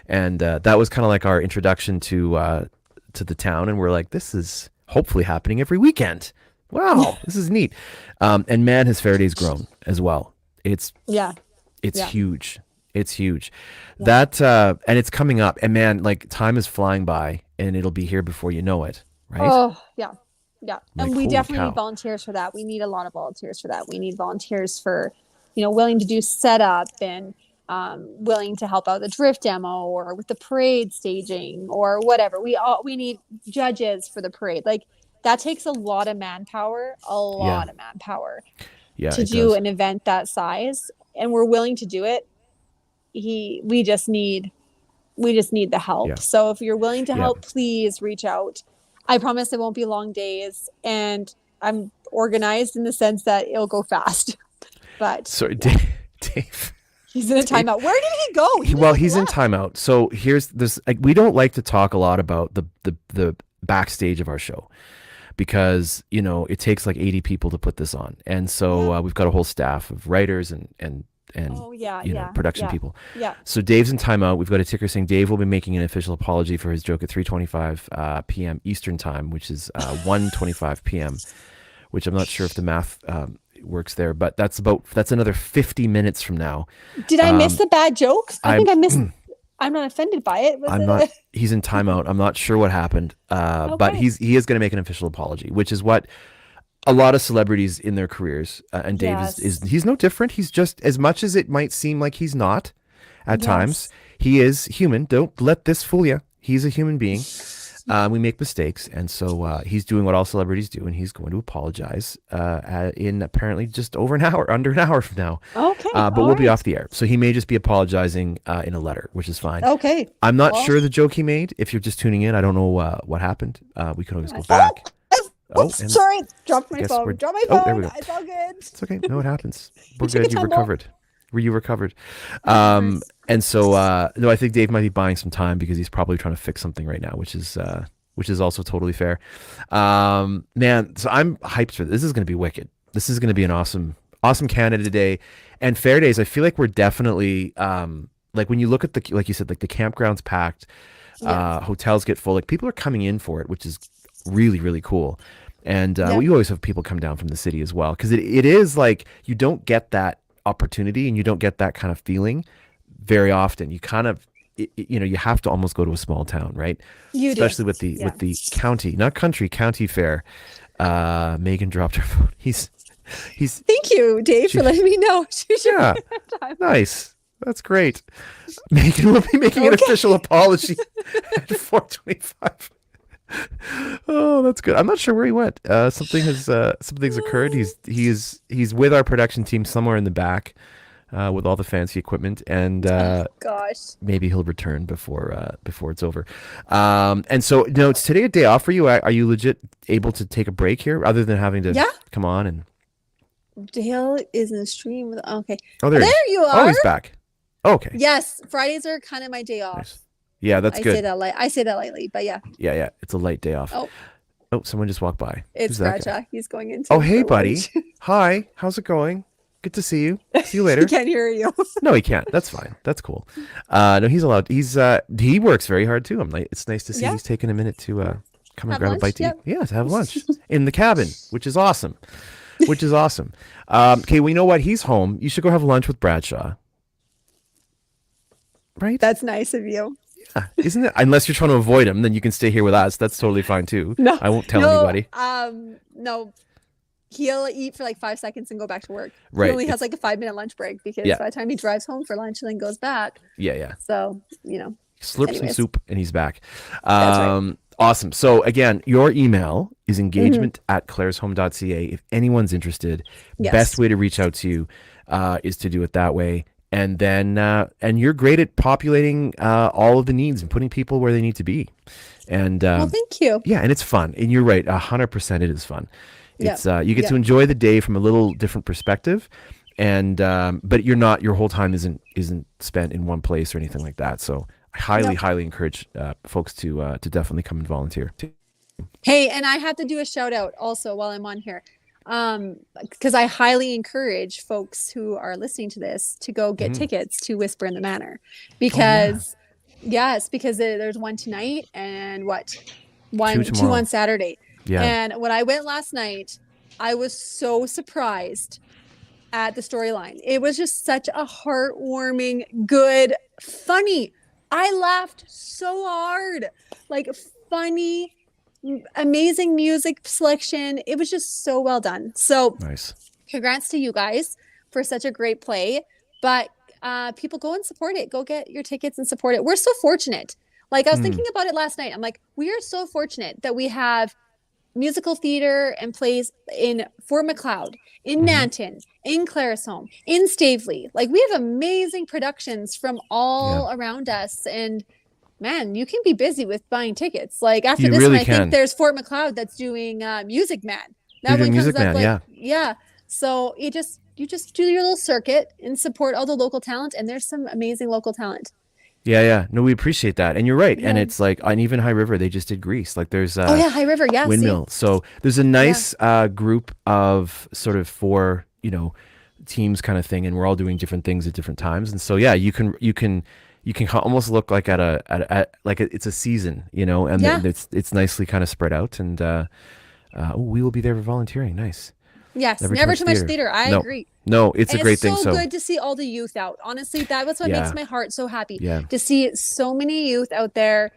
And that was kind of like our introduction to the town. And we're like, this is hopefully happening every weekend. Wow, this is neat. And man, has Faraday's grown as well. It's Yeah. huge. It's huge. Yeah. That and it's coming up. And man, like time is flying by, and it'll be here before you know it. Right? Oh, yeah. Yeah. Like, And we holy definitely cow. need volunteers for that. We need a lot of volunteers for that. We need volunteers for, willing to do setup and willing to help out the drift demo or with the parade staging or whatever. We need judges for the parade. Like that takes a lot of manpower, Yeah, to it do does. an event that size. And we're willing to do it. We just need the help. Yeah. So if you're willing to Yeah. help, please reach out. I promise it won't be long days, and I'm organized in the sense that it'll go fast. But Sorry, Dave. he's in a timeout. Where did he go? He's in timeout. So here's this. Like, we don't like to talk a lot about the backstage of our show because it takes like 80 people to put this on, and so we've got a whole staff of writers and production people. Yeah. So Dave's in timeout. We've got a ticker saying Dave will be making an official apology for his joke at 3:25 p.m. Eastern time, which is 1:25 p.m. Which I'm not sure if the math works there, but that's another 50 minutes from now. Did I miss the bad jokes? I think I missed. I'm not offended by it. He's in timeout. I'm not sure what happened, but he is going to make an official apology, which is what a lot of celebrities in their careers, and Dave he's no different. He's just, as much as it might seem like he's not at times, he is human. Don't let this fool you. He's a human being. We make mistakes, and so he's doing what all celebrities do, and he's going to apologize in apparently just under an hour from now. Okay, but we'll be off the air, so he may just be apologizing in a letter, which is fine. Okay, I'm not sure the joke he made. If you're just tuning in, I don't know what happened. We can always go back. Oops, sorry, dropped my phone. There we go. It's all good. It's okay. No, it happens. We're good. You recovered. You recovered. And so, no, I think Dave might be buying some time because he's probably trying to fix something right now, which is also totally fair. Man, so I'm hyped for this. This is going to be wicked. This is going to be an awesome Canada Day. And Faraday's, I feel like we're definitely, like when you look at like you said, like the campground's packed, hotels get full, like people are coming in for it, which is really, really cool. And we always have people come down from the city as well, because it is like you don't get that opportunity and you don't get that kind of feeling very often. You kind of you have to almost go to a small town, right? Especially with the county, not country, county fair. Megan dropped her phone. He's Thank you, Dave, for letting me know. Yeah, nice. That's great. Megan will be making an official apology at 4:25. Oh, that's good. I'm not sure where he went. Something's occurred. He's with our production team somewhere in the back, with all the fancy equipment, and gosh, maybe he'll return before it's over. And so, it's today a day off for you. Are you legit able to take a break here, other than having to come on and? Dale is in the stream. Okay. Oh, there you are. Oh, he's back. Okay. Yes, Fridays are kind of my day off. Nice. Yeah, that's good. I say that lightly, but yeah. Yeah, it's a light day off. Oh, someone just walked by. It's Bradshaw. He's going into. Oh, hey, buddy. Hi. How's it going? Good to see you. See you later. He can't hear you. No, he can't. That's fine. That's cool. No, he's allowed. He works very hard too. It's nice to see he's taking a minute to come and grab a bite to eat. Yeah, to have lunch in the cabin, which is awesome. Okay, we know what? He's home. You should go have lunch with Bradshaw. Right? That's nice of you. Yeah, isn't it? Unless you're trying to avoid him, then you can stay here with us. That's totally fine too. No, I won't tell anybody. No, he'll eat for like 5 seconds and go back to work. Right. He only has like a 5-minute lunch break because by the time he drives home for lunch and then goes back. Yeah. So slurp some soup and he's back. That's right. Awesome. So again, your email is engagement@claresholm.ca. If anyone's interested, best way to reach out to you is to do it that way. And then, and you're great at populating all of the needs and putting people where they need to be. And well, thank you. Yeah, and it's fun. And you're right, 100% it is fun. It's you get to enjoy the day from a little different perspective, and but your whole time isn't spent in one place or anything like that. So I highly encourage folks to definitely come and volunteer. Hey, and I have to do a shout out also while I'm on here. Because I highly encourage folks who are listening to this to go get tickets to Whisper in the Manor, because because there's one tonight and two on Saturday. Yeah. And when I went last night, I was so surprised at the storyline. It was just such a heartwarming, good, funny. I laughed so hard. Like funny, amazing music selection. It was just so well done. So Nice. congrats to you guys for such a great play. But people go and support it. Go get your tickets and support it. We're so fortunate. Like I was thinking about it last night. I'm like, we are so fortunate that we have musical theater and plays in Fort McLeod, in Nanton, in Claresholm, in Stavely. Like we have amazing productions from all around us. And man, you can be busy with buying tickets. Like after You this really one, I can. think there's Fort McLeod that's doing Music Man. They're That doing one comes Music up Man, like yeah. So you just do your little circuit and support all the local talent. And there's some amazing local talent. Yeah. No, we appreciate that. And you're right. And it's like on even High River, they just did Grease. Like there's High River, yes. Windmill. So there's a nice group of sort of 4, teams kind of thing, and we're all doing different things at different times. And so you can almost look like it's a season, and it's nicely kind of spread out. And we will be there for volunteering. Nice. Yes, never too much theater. I agree. No, it's a great thing. It's so good to see all the youth out. Honestly, that was what makes my heart so happy. Yeah. To see so many youth out there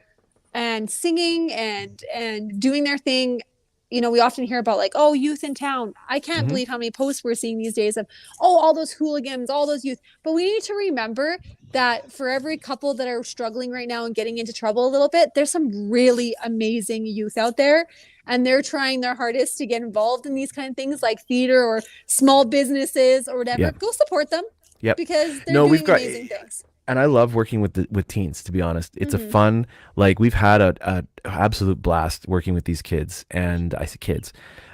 and singing and doing their thing. We often hear about like, oh, youth in town. I can't believe how many posts we're seeing these days of, oh, all those hooligans, all those youth. But we need to remember that for every couple that are struggling right now and getting into trouble a little bit, there's some really amazing youth out there. And they're trying their hardest to get involved in these kind of things like theater or small businesses or whatever. Go support them. Yep. Because they're doing amazing things. And I love working with teens, to be honest. It's a fun, like we've had a absolute blast working with these kids, and I say kids.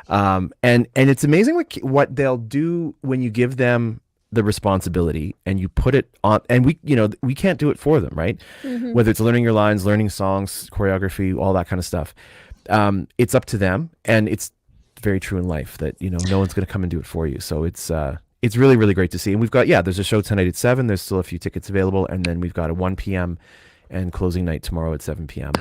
And it's amazing what they'll do when you give them the responsibility and you put it on, and we can't do it for them, right? Whether it's learning your lines, learning songs, choreography, all that kind of stuff. It's up to them, and it's very true in life that no one's going to come and do it for you. So it's really, really great to see. And we've got there's a show tonight at 7. There's still a few tickets available, and then we've got a 1 p.m. and closing night tomorrow at 7 p.m.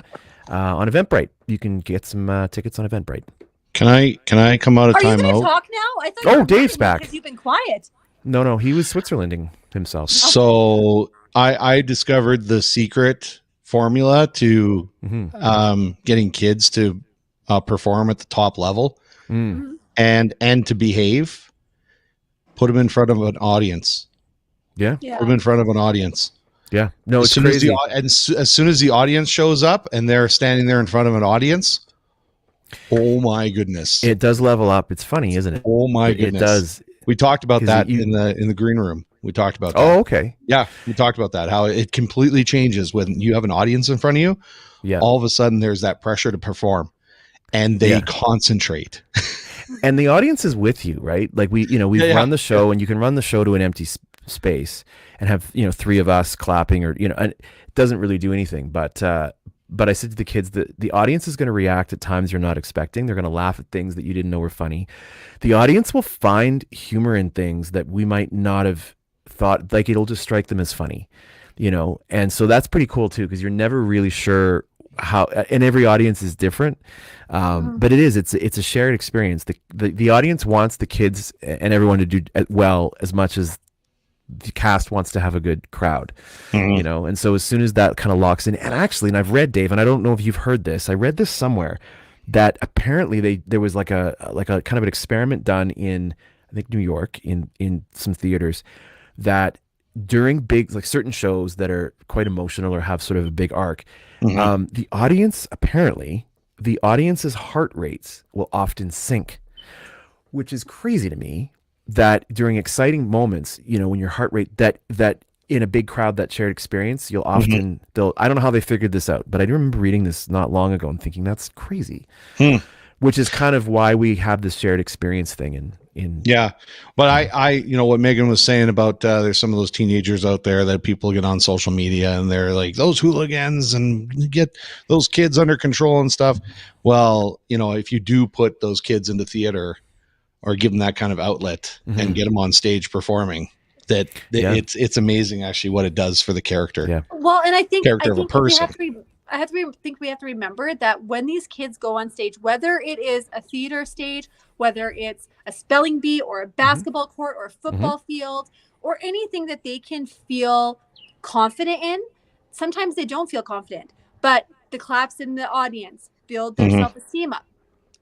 On Eventbrite. You can get some tickets on Eventbrite. Can I come out of time out? Are you going to talk now? I thought Dave's back because you've been quiet. No, he was Switzerlanding himself. So I discovered the secret formula to getting kids to perform at the top level and to behave. Put them in front of an audience. Yeah. Put them in front of an audience. Yeah. No, it's crazy. As soon as the audience shows up and they're standing there in front of an audience, oh my goodness. It does level up. It's funny, isn't it? Oh my goodness. It does. We talked about that in the green room. We talked about that. Oh, okay. Yeah, we talked about that. How it completely changes when you have an audience in front of you. Yeah. All of a sudden there's that pressure to perform and they concentrate. And the audience is with you, right? Like we've run the show, and you can run the show to an empty space and have 3 of us clapping, or and it doesn't really do anything. But I said to the kids that the audience is going to react at times you're not expecting. They're going to laugh at things that you didn't know were funny. The audience will find humor in things that we might not have thought. Like it'll just strike them as funny, And so that's pretty cool too, because you're never really sure how, and every audience is different. But it's a shared experience. The audience wants the kids and everyone to do well as much as the cast wants to have a good crowd, and so as soon as that kind of locks in, and actually, and I've read, Dave, and I don't know if you've heard this, I read this somewhere that apparently there was like a kind of an experiment done in, I think, New York in some theaters, that during big, like certain shows that are quite emotional or have sort of a big arc, the audience's heart rates will often sink, which is crazy to me, that during exciting moments, when your heart rate, that in a big crowd, that shared experience, you'll often, I don't know how they figured this out, but I do remember reading this not long ago and thinking that's crazy, which is kind of why we have this shared experience thing in. Yeah. But I what Megan was saying about, there's some of those teenagers out there that people get on social media and they're like those hooligans and get those kids under control and stuff. Well, if you do put those kids into theater or give them that kind of outlet and get them on stage performing, it's amazing actually what it does for the character. Yeah. Well, and I think of a person. we have to remember that when these kids go on stage, whether it is a theater stage whether it's a spelling bee or a basketball court or a football field or anything that they can feel confident in. Sometimes they don't feel confident, but the claps in the audience build their self-esteem up.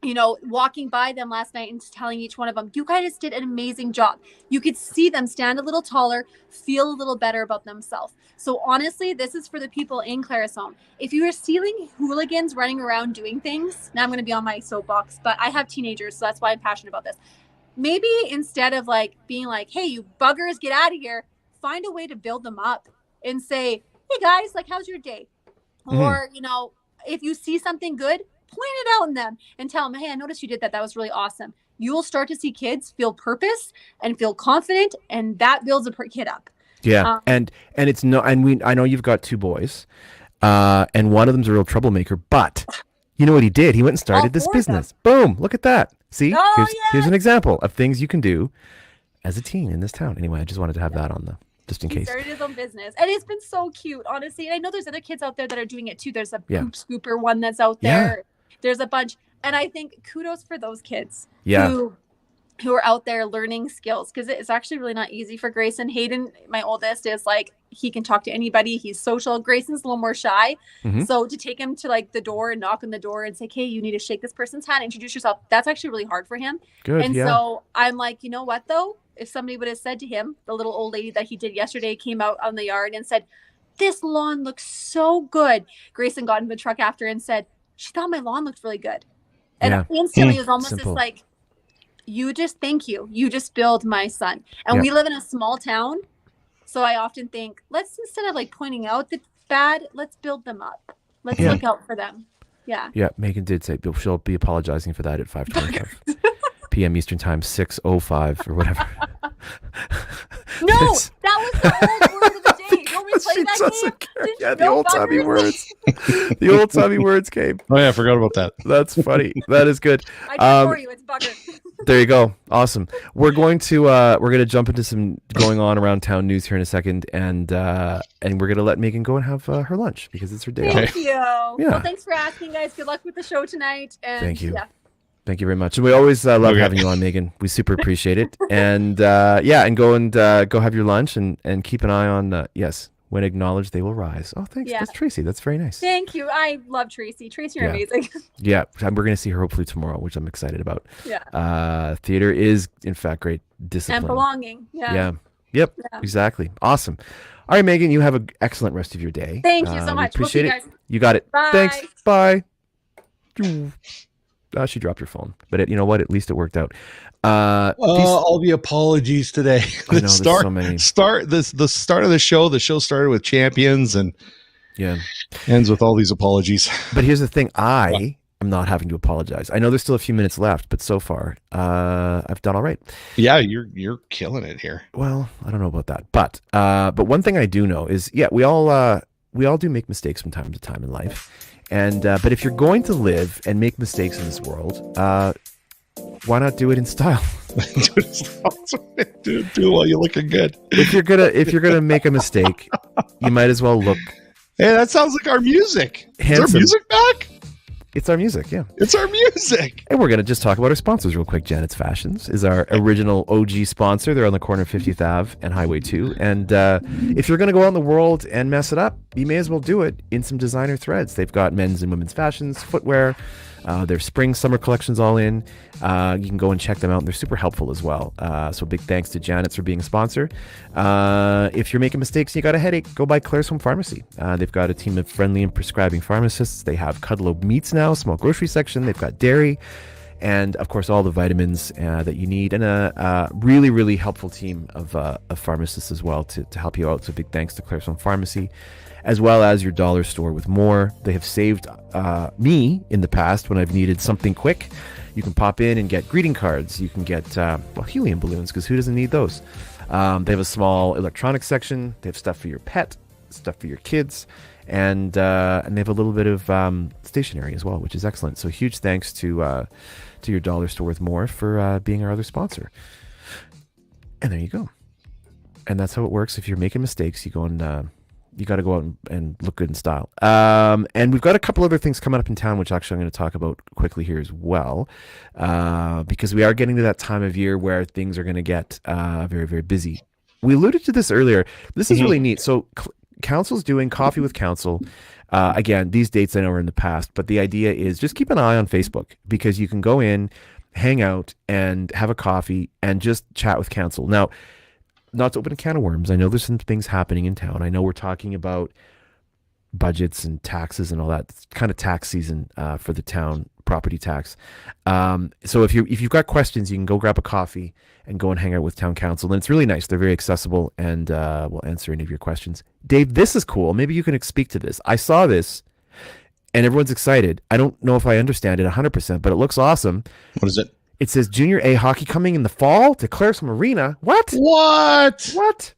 You know, walking by them last night and telling each one of them, you guys did an amazing job. You could see them stand a little taller, feel a little better about themselves. So honestly, this is for the people in Claresholm. If you are seeing hooligans running around doing things, now I'm going to be on my soapbox, but I have teenagers, so that's why I'm passionate about this. Maybe instead of like being like, hey, you buggers, get out of here, find a way to build them up and say, hey guys, like, how's your day? Or, you know, if you see something good, point it out in them and tell them, hey, I noticed you did that. That was really awesome. You will start to see kids feel purpose and feel confident, and that builds a kid up. Yeah. And it's no, and I know you've got 2 boys, and one of them's a real troublemaker, but you know what he did? He went and started this business. Boom. Look at that. See, here's an example of things you can do as a teen in this town. Anyway, I just wanted to have that on the, just in case. He started his own business, and it's been so cute, honestly. And I know there's other kids out there that are doing it too. There's a poop scooper one that's out there. There's a bunch, and I think kudos for those kids who are out there learning skills, because it's actually really not easy for Grayson. Hayden, my oldest, is like, he can talk to anybody. He's social. Grayson's a little more shy. So to take him to like the door and knock on the door and say, hey, you need to shake this person's hand, introduce yourself, that's actually really hard for him. So I'm like, you know what though? If somebody would have said to him, the little old lady that he did yesterday came out on the yard and said, this lawn looks so good. Grayson got in the truck after and said, she thought my lawn looked really good. And instantly it was almost this like, you just, thank you. You just build my son. And we live in a small town. So I often think, let's, instead of like pointing out the bad, let's build them up. Let's look out for them. Yeah. Yeah. Megan did say she'll be apologizing for that at 5:25 p.m. Eastern time, 6:05 or whatever. No, that was the old word of the day. Don't we play that game? Yeah, the old timey words. The old timey words came. Oh yeah, I forgot about that. That's funny. That is good. I did for you. It's bugger. There you go. Awesome. We're going to jump into some going on around town news here in a second, and we're gonna let Megan go and have her lunch because it's her day. Thank you. Yeah. Well, thanks for asking, guys. Good luck with the show tonight. And thank you. Yeah. Thank you very much. And we always love having you on, Megan. We super appreciate it. And and go have your lunch and keep an eye on when acknowledged they will rise. Oh, thanks. Yeah. That's Tracy. That's very nice. Thank you. I love Tracy. Tracy, you're amazing. Yeah, we're going to see her hopefully tomorrow, which I'm excited about. Yeah. Theater is in fact great discipline and belonging. Yeah. Yeah. Yep. Yeah. Exactly. Awesome. All right, Megan. You have an excellent rest of your day. Thank you so much. Appreciate it. You got it. Bye. Thanks. Bye. She dropped her phone, but you know what? At least it worked out. All the apologies today. I know, there's so many. The start of the show. The show started with champions and ends with all these apologies. But here's the thing: I am not having to apologize. I know there's still a few minutes left, but so far, I've done all right. Yeah, you're killing it here. Well, I don't know about that, but one thing I do know is, we all do make mistakes from time to time in life. And but if you're going to live and make mistakes in this world, why not do it in style? do it while you're looking good. If you're gonna make a mistake, you might as well look. Hey, that sounds like our music. Handsome. Is our music back? It's our music, yeah. It's our music. And we're going to just talk about our sponsors real quick. Janet's Fashions is our original OG sponsor. They're on the corner of 50th Ave and Highway 2. And if you're going to go out in the world and mess it up, you may as well do it in some designer threads. They've got men's and women's fashions, footwear. Their spring, summer collections all in. You can go and check them out, and they're super helpful as well. So big thanks to Janet's for being a sponsor. If you're making mistakes and you got a headache, go by Claresholm Pharmacy. They've got a team of friendly and prescribing pharmacists. They have Cuddalo meats now, small grocery section. They've got dairy, and of course all the vitamins that you need, and a really, really helpful team of pharmacists as well to help you out. So big thanks to Claresholm Pharmacy, as well as your dollar store with more. They have saved me in the past when I've needed something quick. You can pop in and get greeting cards. You can get helium balloons, because who doesn't need those? They have a small electronics section. They have stuff for your pet, stuff for your kids, and they have a little bit of stationery as well, which is excellent. So huge thanks to your dollar store with more for being our other sponsor. And there you go. And that's how it works. If you're making mistakes, you go and you got to go out and look good in style. And we've got a couple other things coming up in town, which actually I'm going to talk about quickly here as well, because we are getting to that time of year where things are going to get very, very busy. We alluded to this earlier. This is really neat. So council's doing Coffee with Council. Again, these dates I know are in the past, but the idea is just keep an eye on Facebook, because you can go in, hang out, and have a coffee and just chat with council. Now, not to open a can of worms, I know there's some things happening in town. I know we're talking about budgets and taxes and all that. It's kind of tax season for the town, property tax. So if you've got questions, you can go grab a coffee and go and hang out with town council. And it's really nice. They're very accessible, and we'll answer any of your questions. Dave, this is cool. Maybe you can speak to this. I saw this and everyone's excited. I don't know if I understand it 100%, but it looks awesome. What is it? It says Junior A hockey coming in the fall to Claresholm Arena. What? What?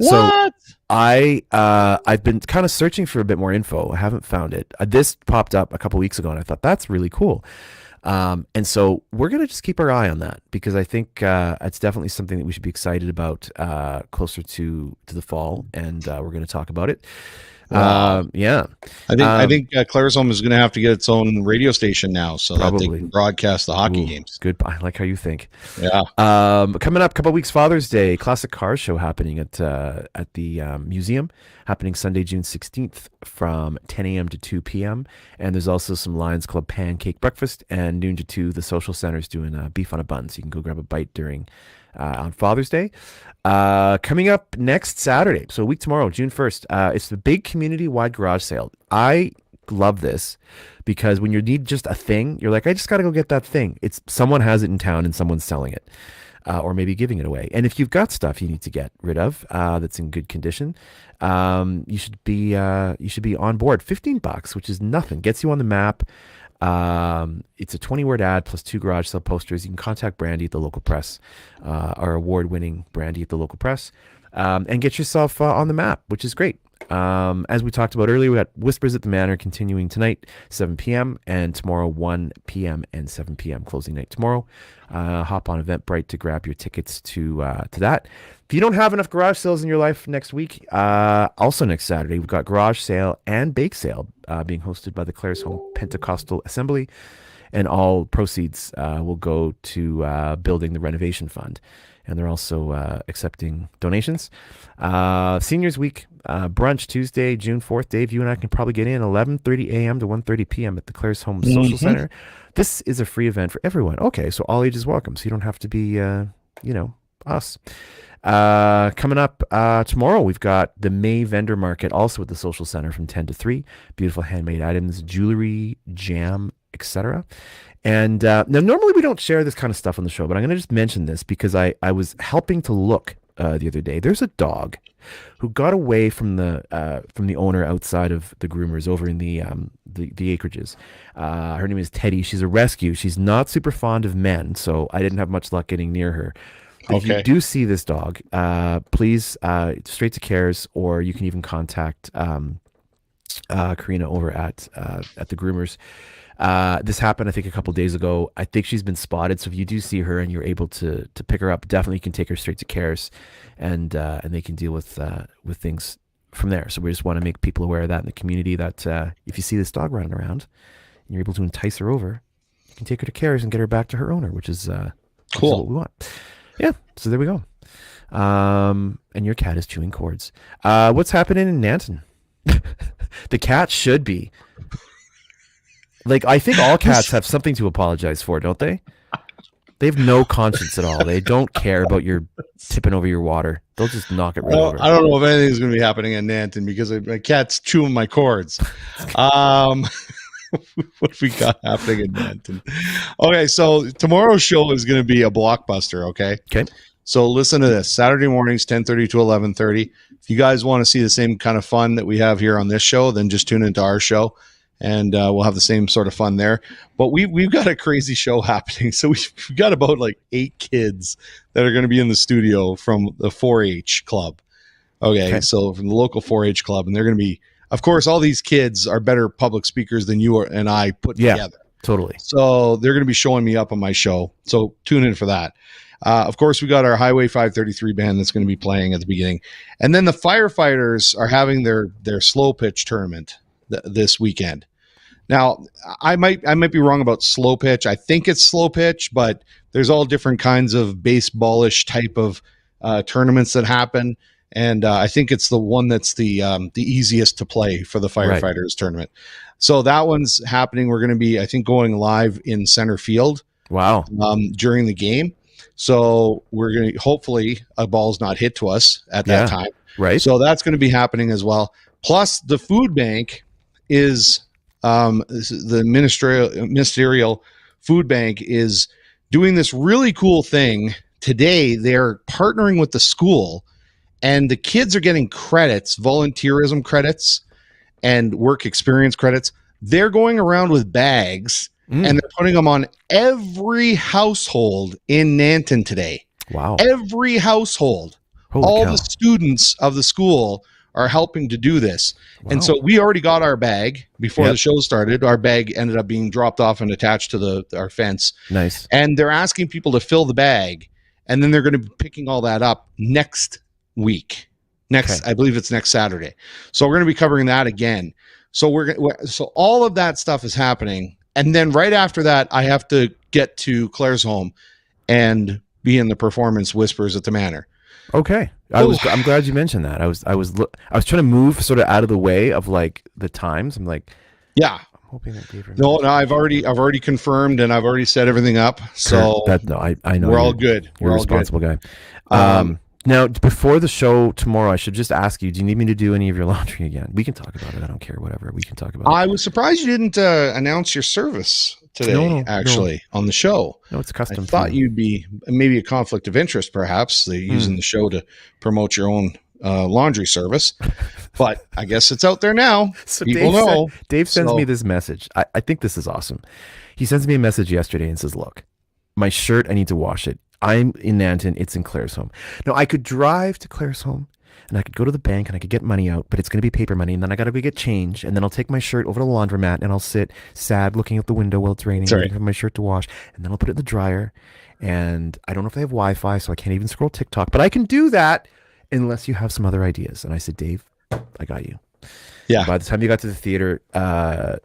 So I've been kind of searching for a bit more info. I haven't found it. This popped up a couple weeks ago, and I thought that's really cool. And so we're gonna just keep our eye on that, because I think it's definitely something that we should be excited about closer to the fall, and we're gonna talk about it. Yeah, I think Claresholm is going to have to get its own radio station now, so that they can broadcast the hockey games. Good. I like how you think. Yeah. Coming up, a couple of weeks, Father's Day classic car show happening at the museum, happening Sunday, June 16th from 10 a.m. to 2 p.m. And there's also some Lions Club pancake breakfast, and noon to 2, the social center's doing beef on a bun, so you can go grab a bite during on Father's Day. Coming up next Saturday, so a week tomorrow, June 1st, it's the big community-wide garage sale. I love this because when you need just a thing, you're like, I just got to go get that thing. It's someone has it in town and someone's selling it, or maybe giving it away. And if you've got stuff you need to get rid of that's in good condition, you should be on board. $15, which is nothing, gets you on the map. It's a 20-word ad plus 2 garage sale posters. You can contact Brandy at the local press, our award-winning Brandy at the local press, and get yourself on the map, which is great. As we talked about earlier, we got Whispers at the Manor continuing tonight, 7 p.m., and tomorrow, 1 p.m. and 7 p.m. closing night tomorrow. Hop on Eventbrite to grab your tickets to that. If you don't have enough garage sales in your life next week, also next Saturday, we've got garage sale and bake sale being hosted by the Claresholm Pentecostal Assembly, and all proceeds will go to building the renovation fund. And they're also accepting donations. Seniors Week brunch Tuesday, June 4th. Dave, you and I can probably get in 11:30 a.m. to 1:30 p.m. at the Claresholm Social Center. This is a free event for everyone. Okay, so all ages welcome. So you don't have to be, us. Coming up tomorrow, we've got the May vendor market, also at the Social Center from 10 to 3. Beautiful handmade items, jewelry, jam, etc. And now, normally we don't share this kind of stuff on the show, but I'm going to just mention this because I was helping to look the other day. There's a dog who got away from the owner outside of the groomers over in the acreages. Her name is Teddy. She's a rescue. She's not super fond of men, so I didn't have much luck getting near her. If you do see this dog, please straight to CARES, or you can even contact Karina over at the groomers. This happened, I think, a couple days ago. I think she's been spotted. So if you do see her and you're able to pick her up, definitely you can take her straight to CARES, and they can deal with things from there. So we just want to make people aware of that in the community, that if you see this dog running around and you're able to entice her over, you can take her to CARES and get her back to her owner, which is cool. What we want. Yeah. So there we go. And your cat is chewing cords. What's happening in Nanton? The cat should be. Like, I think all cats have something to apologize for, don't they? They have no conscience at all. They don't care about your tipping over your water. They'll just knock it right over. I don't know if anything's going to be happening in Nanton because my cat's chewing my cords. What we got happening in Nanton? Okay, so tomorrow's show is going to be a blockbuster, okay? Okay. So listen to this. Saturday mornings, 10:30 to 11:30. If you guys want to see the same kind of fun that we have here on this show, then just tune into our show. And we'll have the same sort of fun there. But we've got a crazy show happening. So we've got about like 8 kids that are going to be in the studio from the 4-H club. Okay, so from the local 4-H club. And they're going to be, of course, all these kids are better public speakers than you and I put together. Totally. So they're going to be showing me up on my show. So tune in for that. Of course, we got our Highway 533 band that's going to be playing at the beginning. And then the firefighters are having their slow pitch tournament this weekend. Now, I might be wrong about slow pitch. I think it's slow pitch, but there's all different kinds of baseballish type of tournaments that happen. And I think it's the one that's the easiest to play for the firefighters tournament. So that one's happening. We're going to be, I think, going live in center field. Wow. During the game. So we're going to, hopefully a ball's not hit to us at that time. Right. So that's going to be happening as well. Plus the food bank is the ministerial food bank is doing this really cool thing today. They're partnering with the school, and the kids are getting credits, volunteerism credits and work experience credits. They're going around with bags and they're putting them on every household in Nanton today. Wow. Every household. All the students of the school are helping to do this. Wow. And so we already got our bag before the show started. Our bag ended up being dropped off and attached to our fence. Nice. And they're asking people to fill the bag, and then they're going to be picking all that up next week. I believe it's next Saturday. So we're going to be covering that again. So so all of that stuff is happening. And then right after that, I have to get to Claresholm and be in the performance Whispers at the Manor. Okay. I'm glad you mentioned that. I was trying to move sort of out of the way of like the times. I'm like, yeah, I'm hoping that Dave. No, I've already confirmed and I've already set everything up. So I know we're all good. You're a responsible guy. Now, before the show tomorrow, I should just ask you, do you need me to do any of your laundry again? We can talk about it. I don't care. Whatever. We can talk about it. I was surprised you didn't announce your service today, on the show. No, it's custom. I thought you'd be maybe a conflict of interest, perhaps, using the show to promote your own laundry service. But I guess it's out there now. So people know. Dave sends me this message. I think this is awesome. He sends me a message yesterday and says, look, my shirt, I need to wash it. I'm in Nanton. It's in Claresholm. Now, I could drive to Claresholm and I could go to the bank and I could get money out, but it's going to be paper money. And then I got to go get change. And then I'll take my shirt over to the laundromat and I'll sit sad looking out the window while it's raining. Waiting for my shirt to wash. And then I'll put it in the dryer. And I don't know if they have Wi-Fi, so I can't even scroll TikTok. But I can do that unless you have some other ideas. And I said, Dave, I got you. Yeah. By the time you got to the theater,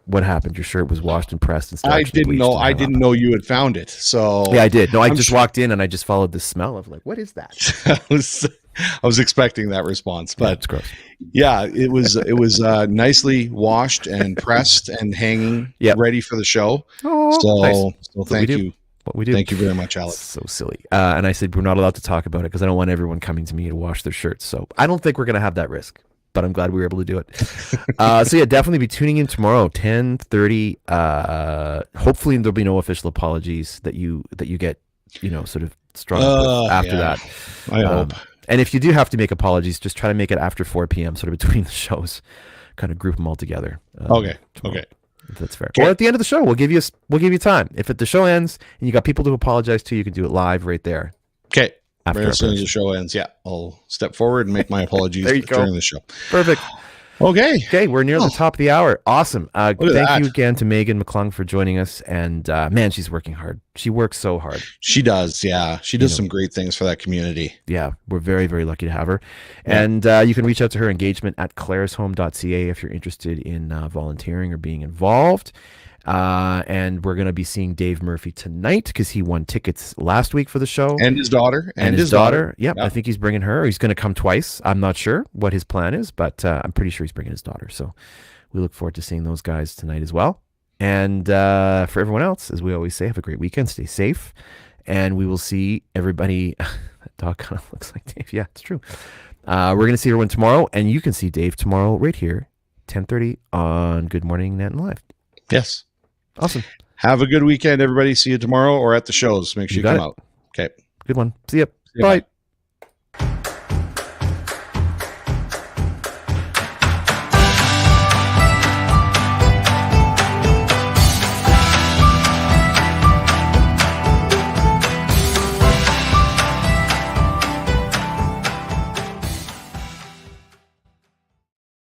what happened? Your shirt was washed and pressed and stuff. I didn't know you had found it. So yeah, I did. No, I just walked in and I just followed the smell of like, what is that? I was expecting that response, but it's gross. Yeah, it was nicely washed and pressed and hanging ready for the show. Oh, so nice. So thank you. What we do. Thank you very much, Alex. So silly. And I said we're not allowed to talk about it because I don't want everyone coming to me to wash their shirts. So I don't think we're going to have that risk. But I'm glad we were able to do it. So yeah, definitely be tuning in tomorrow, 10:30. Hopefully there'll be no official apologies that you get, sort of strung up after that. I hope. And if you do have to make apologies, just try to make it after 4 p.m. sort of between the shows. Kind of group them all together. Okay. If that's fair. Or at the end of the show, we'll give you time. If the show ends and you got people to apologize to, you can do it live right there. Okay. As soon as the show ends, I'll step forward and make my apologies during the show. Perfect. Okay, we're near the top of the hour. Awesome. Thank you again to Megan McClung for joining us. And man, she's working hard. She works so hard. She does. Yeah, she does some great things for that community. Yeah, we're very, very lucky to have her. Yeah. And you can reach out to her engagement at claresholm.ca if you're interested in volunteering or being involved. And we're going to be seeing Dave Murphy tonight because he won tickets last week for the show. And his daughter. And his daughter. Yep, I think he's bringing her. He's going to come twice. I'm not sure what his plan is, but I'm pretty sure he's bringing his daughter. So we look forward to seeing those guys tonight as well. And for everyone else, as we always say, have a great weekend. Stay safe. And we will see everybody. That dog kind of looks like Dave. Yeah, it's true. We're going to see everyone tomorrow. And you can see Dave tomorrow right here, 10:30 on Good Morning Nanton Live. Yes. Awesome. Have a good weekend, everybody. See you tomorrow or at the shows. Make sure you come out. Okay. Good one. See ya. Bye.